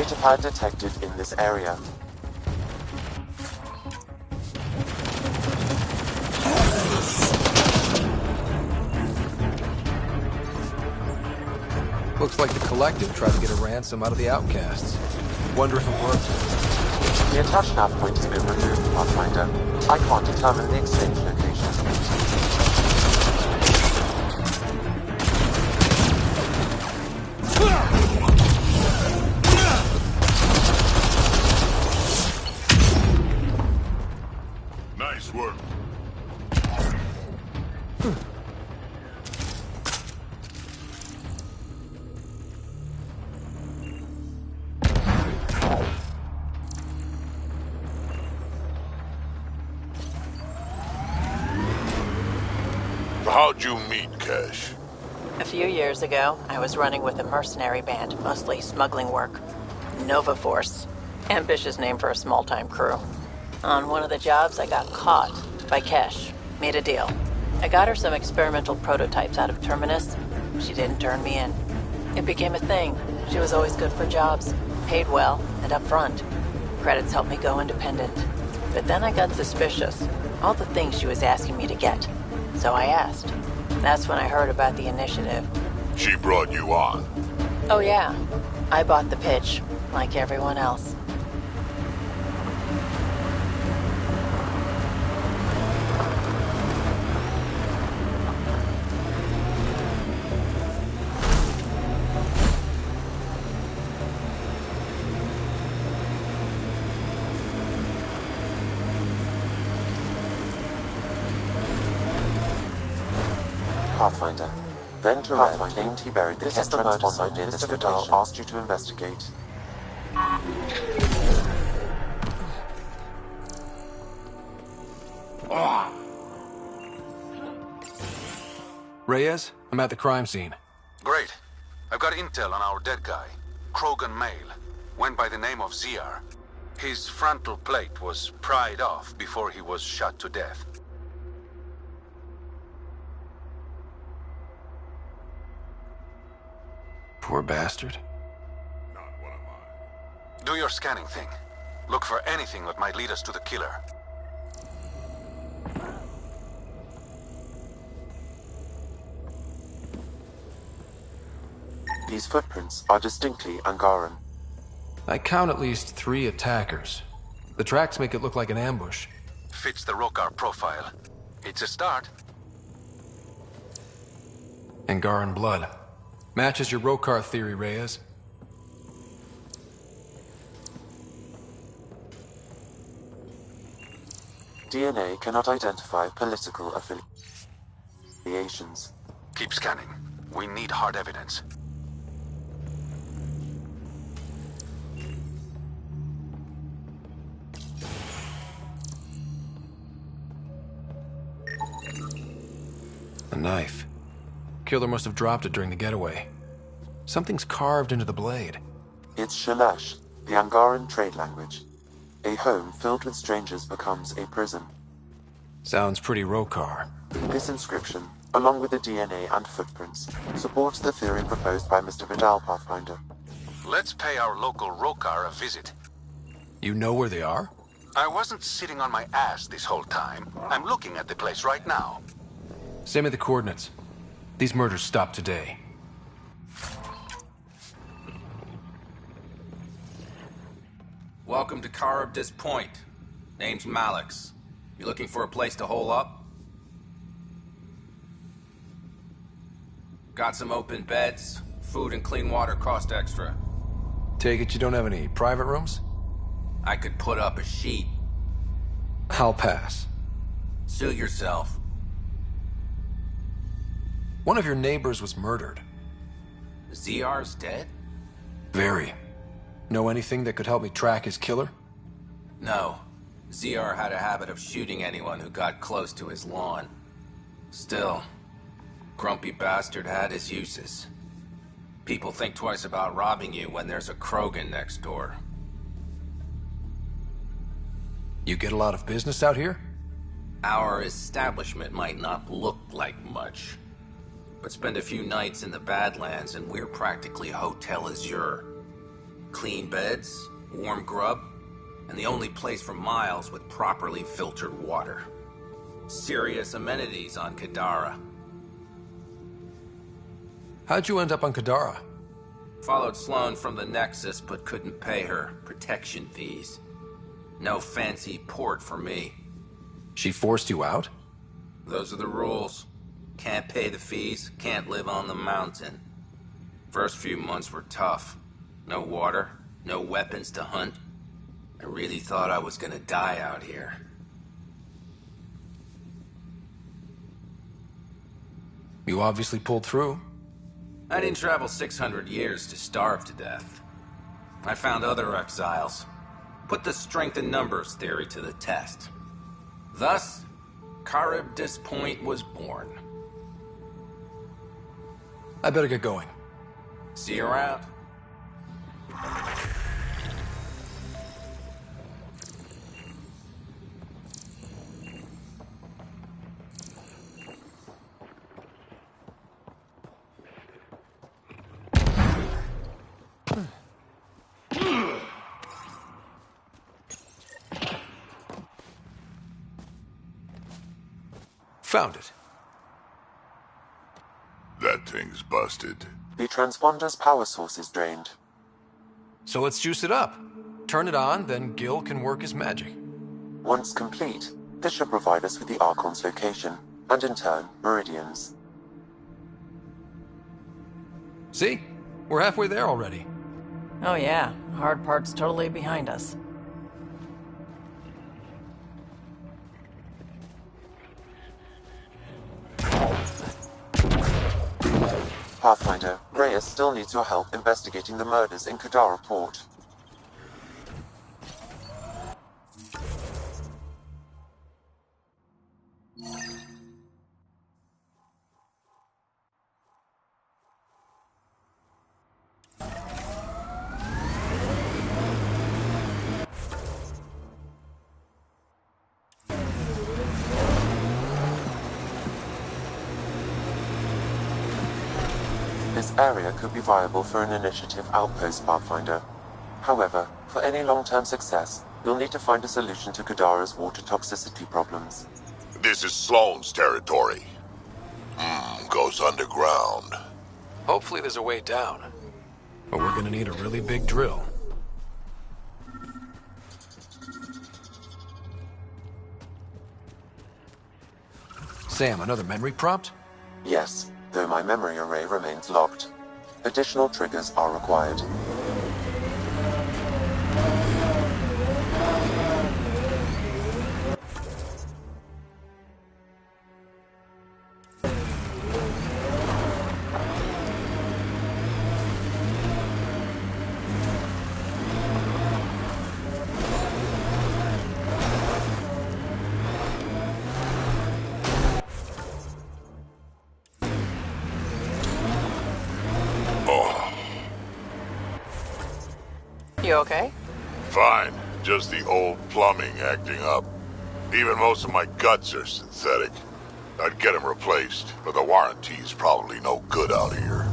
Datapad detected in this area. Looks like the Collective tried to get a ransom out of the outcasts. Wonder if it worked. The attached nav point has been removed, Pathfinder. I can't determine the exchange location. Nice work. How'd you meet Cash? A few years ago, I was running with a mercenary band, mostly smuggling work. Nova Force. Ambitious name for a small-time crew. On one of the jobs, I got caught by Kesh. Made a deal. I got her some experimental prototypes out of Terminus. She didn't turn me in. It became a thing. She was always good for jobs. Paid well, and upfront. Credits helped me go independent. But then I got suspicious. All the things she was asking me to get. So I asked. That's when I heard about the initiative. She brought you on. Oh yeah. I bought the pitch, like everyone else. Pathfinder. Then Pathfinder claimed he buried the Kett transponder Mr. Vidal asked you to investigate. Reyes, I'm at the crime scene. Great. I've got intel on our dead guy. Krogan male. Went by the name of Ziar. His frontal plate was pried off before he was shot to death. Poor bastard. Do your scanning thing. Look for anything that might lead us to the killer. These footprints are distinctly Angaran. I count at least 3 attackers. The tracks make it look like an ambush. Fits the Rokar profile. It's a start. Angaran blood. Matches your Rokar theory, Reyes. DNA cannot identify political affiliations. Keep scanning. We need hard evidence. A knife. Killer must have dropped it during the getaway. Something's carved into the blade. It's Shalash, the Angaran trade language. A home filled with strangers becomes a prison. Sounds pretty Rokar. This inscription, along with the DNA and footprints, supports the theory proposed by Mr. Vidal, Pathfinder. Let's pay our local Rokar a visit. You know where they are? I wasn't sitting on my ass this whole time. I'm looking at the place right now. Send me the coordinates. These murders stopped today. Welcome to Caribdis Point. Name's Malix. You looking for a place to hole up? Got some open beds. Food and clean water cost extra. Take it you don't have any private rooms? I could put up a sheet. I'll pass. Suit yourself. One of your neighbors was murdered. ZR's dead? Very. Know anything that could help me track his killer? No. ZR had a habit of shooting anyone who got close to his lawn. Still, grumpy bastard had his uses. People think twice about robbing you when there's a Krogan next door. You get a lot of business out here? Our establishment might not look like much, but spend a few nights in the Badlands and we're practically Hotel Azure. Clean beds, warm grub, and the only place for miles with properly filtered water. Serious amenities on Kadara. How'd you end up on Kadara? Followed Sloane from the Nexus, but couldn't pay her protection fees. No fancy port for me. She forced you out? Those are the rules. Can't pay the fees, can't live on the mountain. First few months were tough. No water, no weapons to hunt. I really thought I was gonna die out here. You obviously pulled through. I didn't travel 600 years to starve to death. I found other exiles. Put the strength in numbers theory to the test. Thus, Charybdis Point was born. I better get going. See you around. Found it. That thing's busted. The transponder's power source is drained. So let's juice it up. Turn it on, then Gil can work his magic. Once complete, this should provide us with the Archon's location, and in turn, meridians. See? We're halfway there already. Oh yeah, hard part's totally behind us. Pathfinder, Reyes still needs your help investigating the murders in Kadara Port. This area could be viable for an initiative outpost, Pathfinder. However, for any long-term success, you'll need to find a solution to Kadara's water toxicity problems. This is Sloane's territory. Goes underground. Hopefully there's a way down. But we're gonna need a really big drill. Sam, another memory prompt? Yes, though my memory array remains locked. Additional triggers are required. You okay? Fine. Just the old plumbing acting up. Even most of my guts are synthetic. I'd get them replaced, but the warranty's probably no good out here.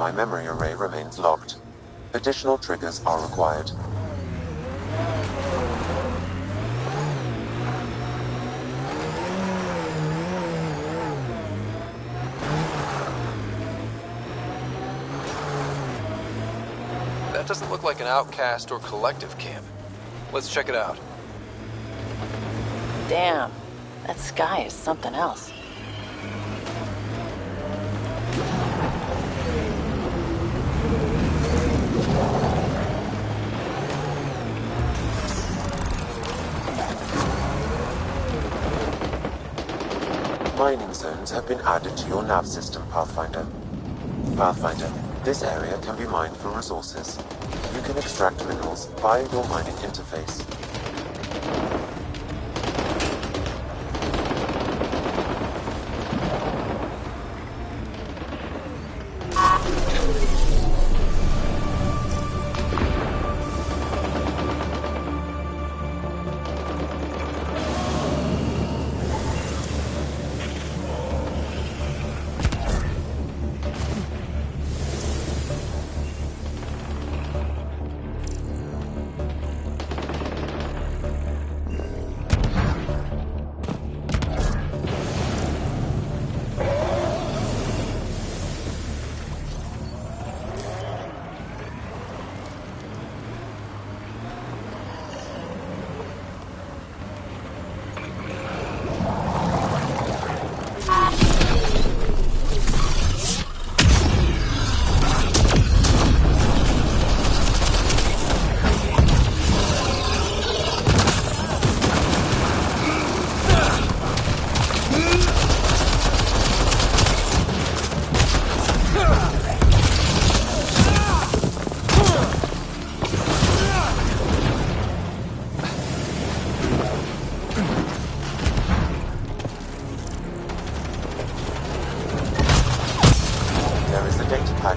spy memory array remains locked. Additional triggers are required. That doesn't look like an outcast or collective camp. Let's check it out. Damn, that sky is something else. Mining zones have been added to your nav system, Pathfinder. Pathfinder, this area can be mined for resources. You can extract minerals via your mining interface.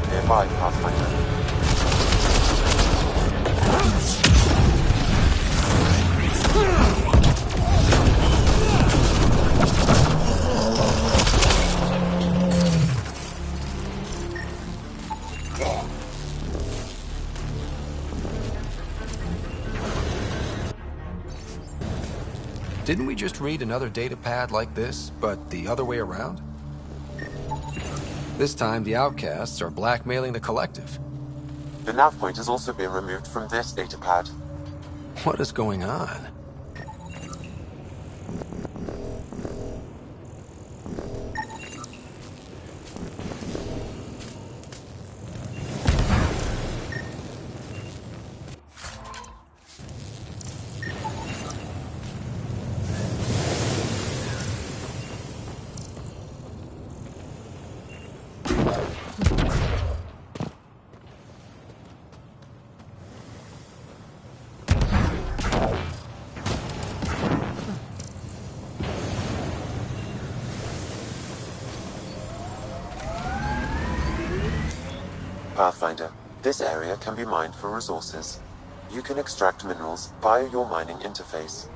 Nearby, Pathfinder. Didn't we just read another datapad like this, but the other way around? This time, the outcasts are blackmailing the collective. The nav point has also been removed from this datapad. What is going on? Pathfinder, this area can be mined for resources. You can extract minerals via your mining interface.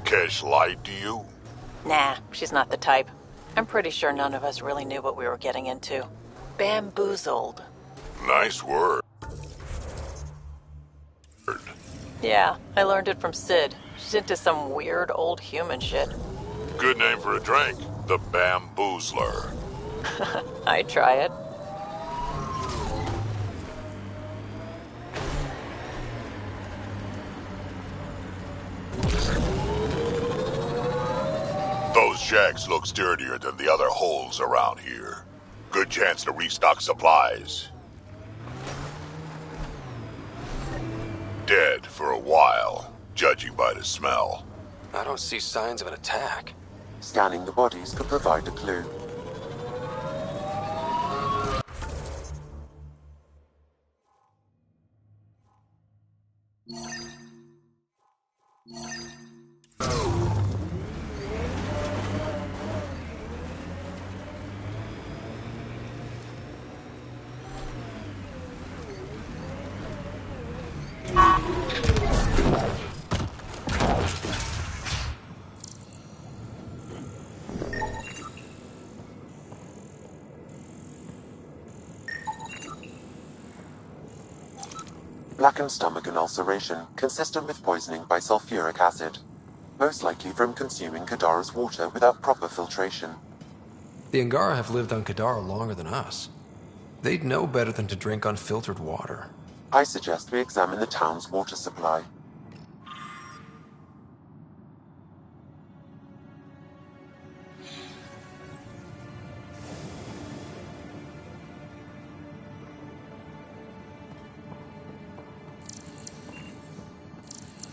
Kesh lied to you? Nah, she's not the type. I'm pretty sure none of us really knew what we were getting into. Bamboozled. Nice word. Yeah, I learned it from Sid. She's into some weird old human shit. Good name for a drink. The Bamboozler. I'd try it. Those shacks look sturdier than the other holes around here. Good chance to restock supplies. Dead for a while, judging by the smell. I don't see signs of an attack. Scanning the bodies could provide a clue. Blackened stomach and ulceration, consistent with poisoning by sulfuric acid. Most likely from consuming Kadara's water without proper filtration. The Angara have lived on Kadara longer than us. They'd know better than to drink unfiltered water. I suggest we examine the town's water supply.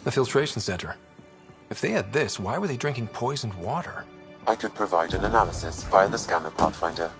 A filtration center. If they had this, why were they drinking poisoned water? I could provide an analysis via the scanner Pathfinder.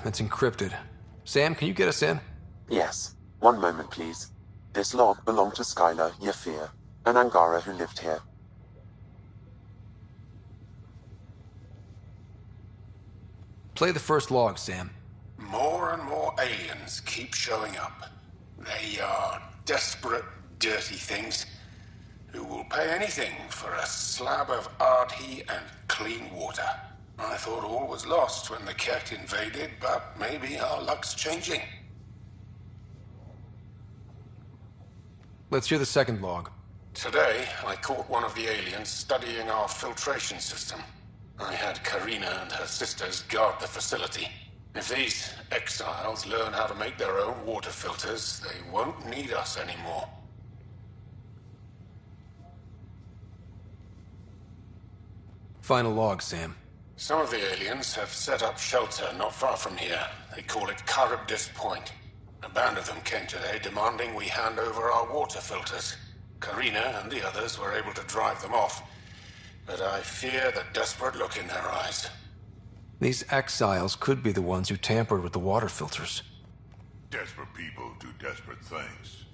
It's encrypted. Sam, can you get us in? Yes. One moment, please. This log belonged to Skylar Yafir, an Angara who lived here. Play the first log, Sam. More and more aliens keep showing up. They are desperate, dirty things who will pay anything for a slab of Ardhi and clean water. I thought all was lost when the Ket invaded, but maybe our luck's changing. Let's hear the second log. Today, I caught one of the aliens studying our filtration system. I had Karina and her sisters guard the facility. If these exiles learn how to make their own water filters, they won't need us anymore. Final log, Sam. Some of the aliens have set up shelter not far from here. They call it Charybdis Point. A band of them came today demanding we hand over our water filters. Karina and the others were able to drive them off, but I fear the desperate look in their eyes. These exiles could be the ones who tampered with the water filters. Desperate people do desperate things.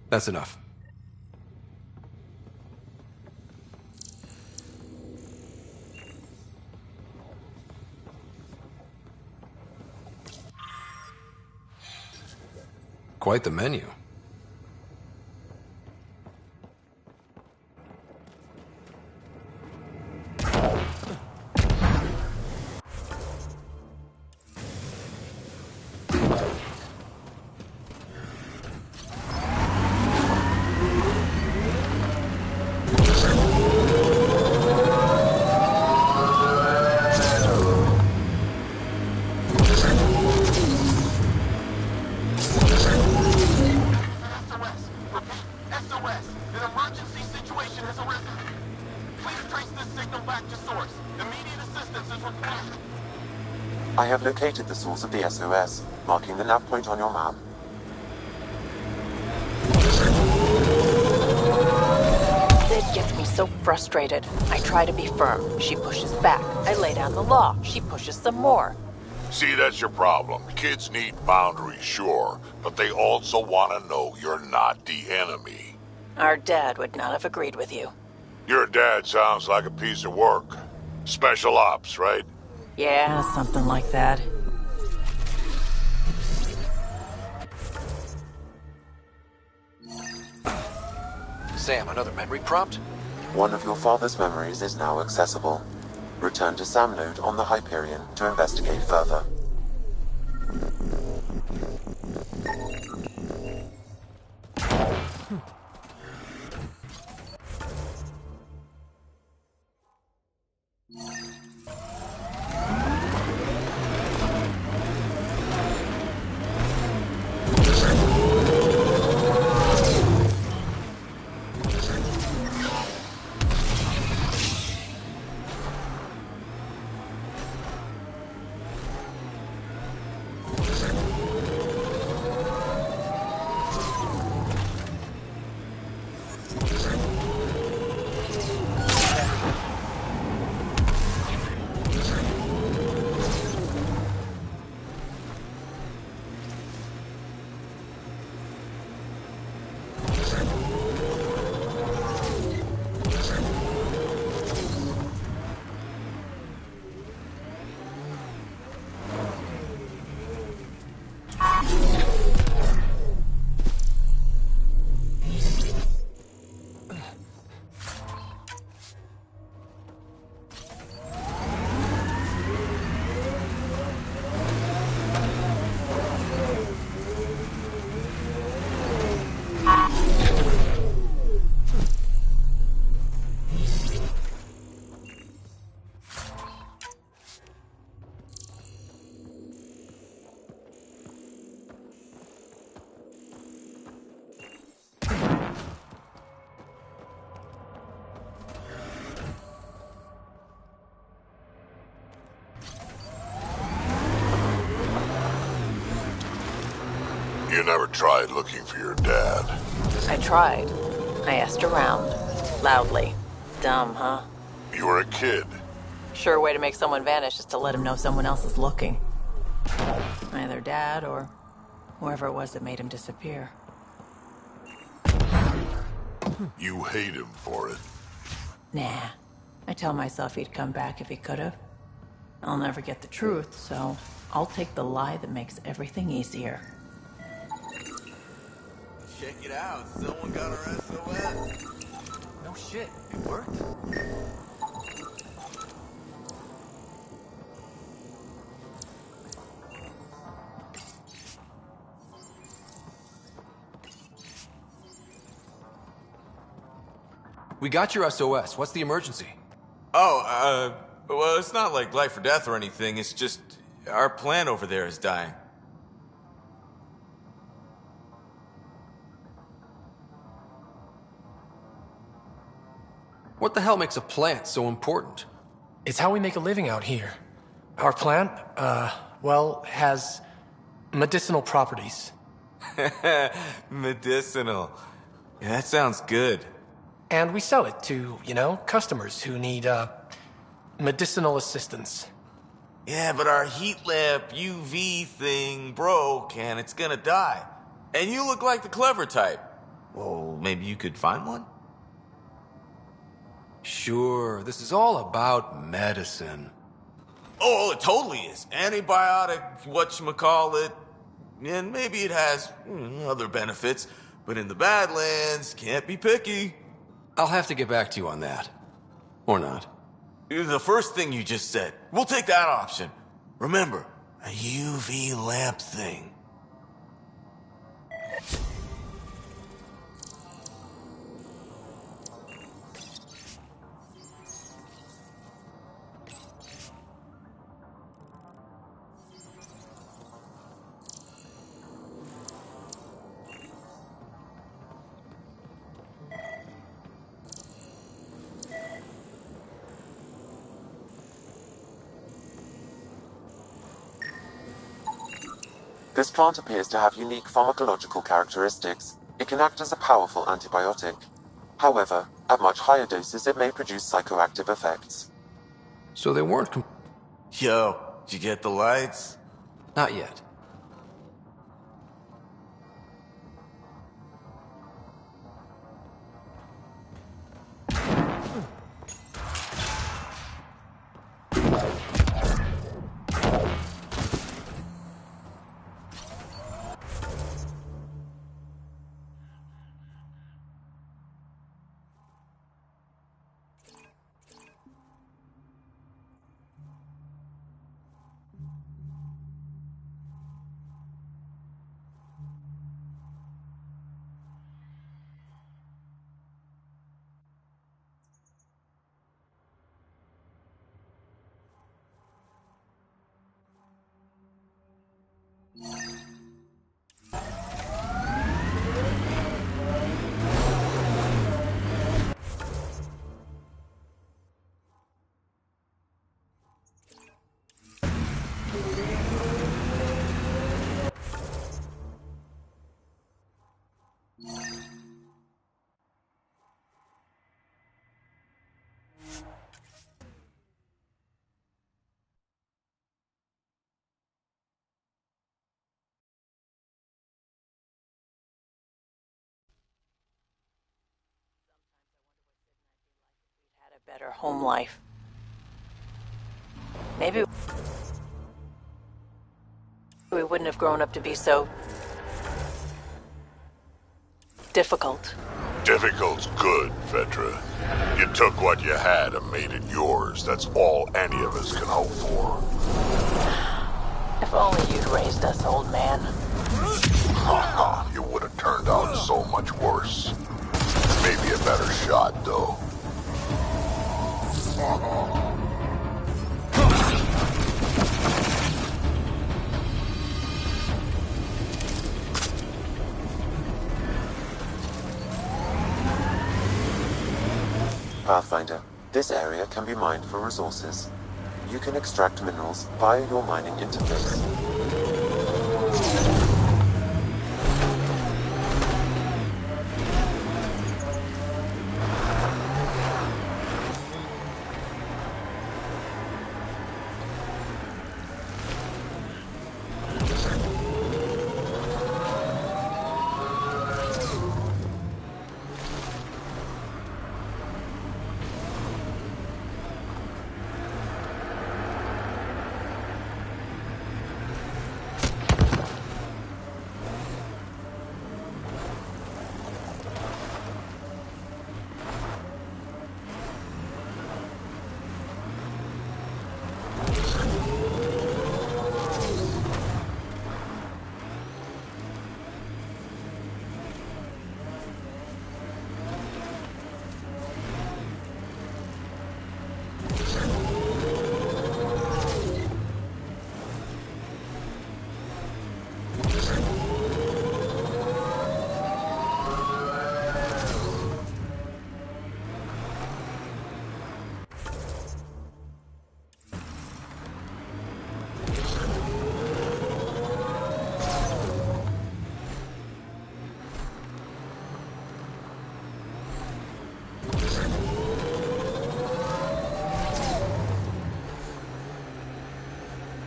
That's enough. Quite the menu. SOS! An emergency situation has arisen. Please trace this signal back to source. Immediate assistance is required. I have located the source of the SOS, marking the nav point on your map. Sid gets me so frustrated. I try to be firm. She pushes back. I lay down the law. She pushes some more. See, that's your problem. Kids need boundaries, sure, but they also want to know you're not the enemy. Our dad would not have agreed with you. Your dad sounds like a piece of work. Special ops, right? Yeah, something like that. Sam, another memory prompt? One of your father's memories is now accessible. Return to Sam Node on the Hyperion to investigate further. You never tried looking for your dad. I tried. I asked around. Loudly. Dumb, huh? You were a kid. Sure way to make someone vanish is to let him know someone else is looking. Either dad or whoever it was that made him disappear. You hate him for it. Nah. I tell myself he'd come back if he could have. I'll never get the truth, so I'll take the lie that makes everything easier. Check it out. Someone got our SOS. No shit. It worked. We got your SOS. What's the emergency? Oh, well, it's not like life or death or anything. It's just our plant over there is dying. What the hell makes a plant so important? It's how we make a living out here. Our plant, well, has medicinal properties. Medicinal. Yeah, that sounds good. And we sell it to, customers who need, medicinal assistance. Yeah, but our heat lamp UV thing broke and it's gonna die. And you look like the clever type. Well, maybe you could find one? Sure, this is all about medicine. Oh, it totally is. Antibiotic, whatchamacallit. And maybe it has other benefits. But in the Badlands, can't be picky. I'll have to get back to you on that. Or not. The first thing you just said. We'll take that option. Remember, a UV lamp thing. This plant appears to have unique pharmacological characteristics. It can act as a powerful antibiotic. However, at much higher doses it may produce psychoactive effects. So they weren't Yo, did you get the lights? Not yet. Better home life. Maybe we wouldn't have grown up to be so difficult. Difficult's good, Vetra. You took what you had and made it yours. That's all any of us can hope for. If only you'd raised us, old man. You would have turned out so much worse. Maybe a better shot, though. Pathfinder, this area can be mined for resources. You can extract minerals via your mining interface.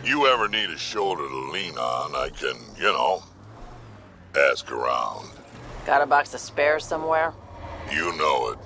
You ever need a shoulder to lean on, I can, ask around. Got a box of spares somewhere? You know it.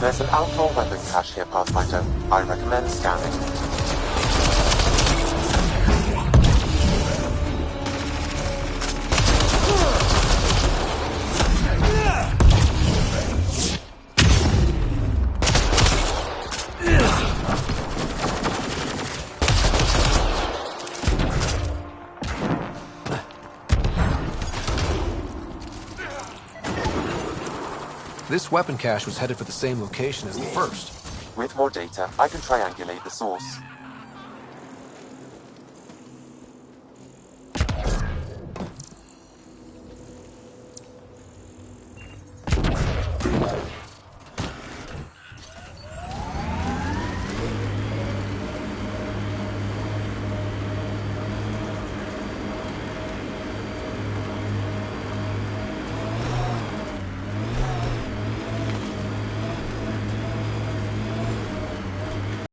There's an outlaw weapon cache here, Pathfinder. I recommend scanning. This weapon cache was headed for the same location as the first. With more data, I can triangulate the source.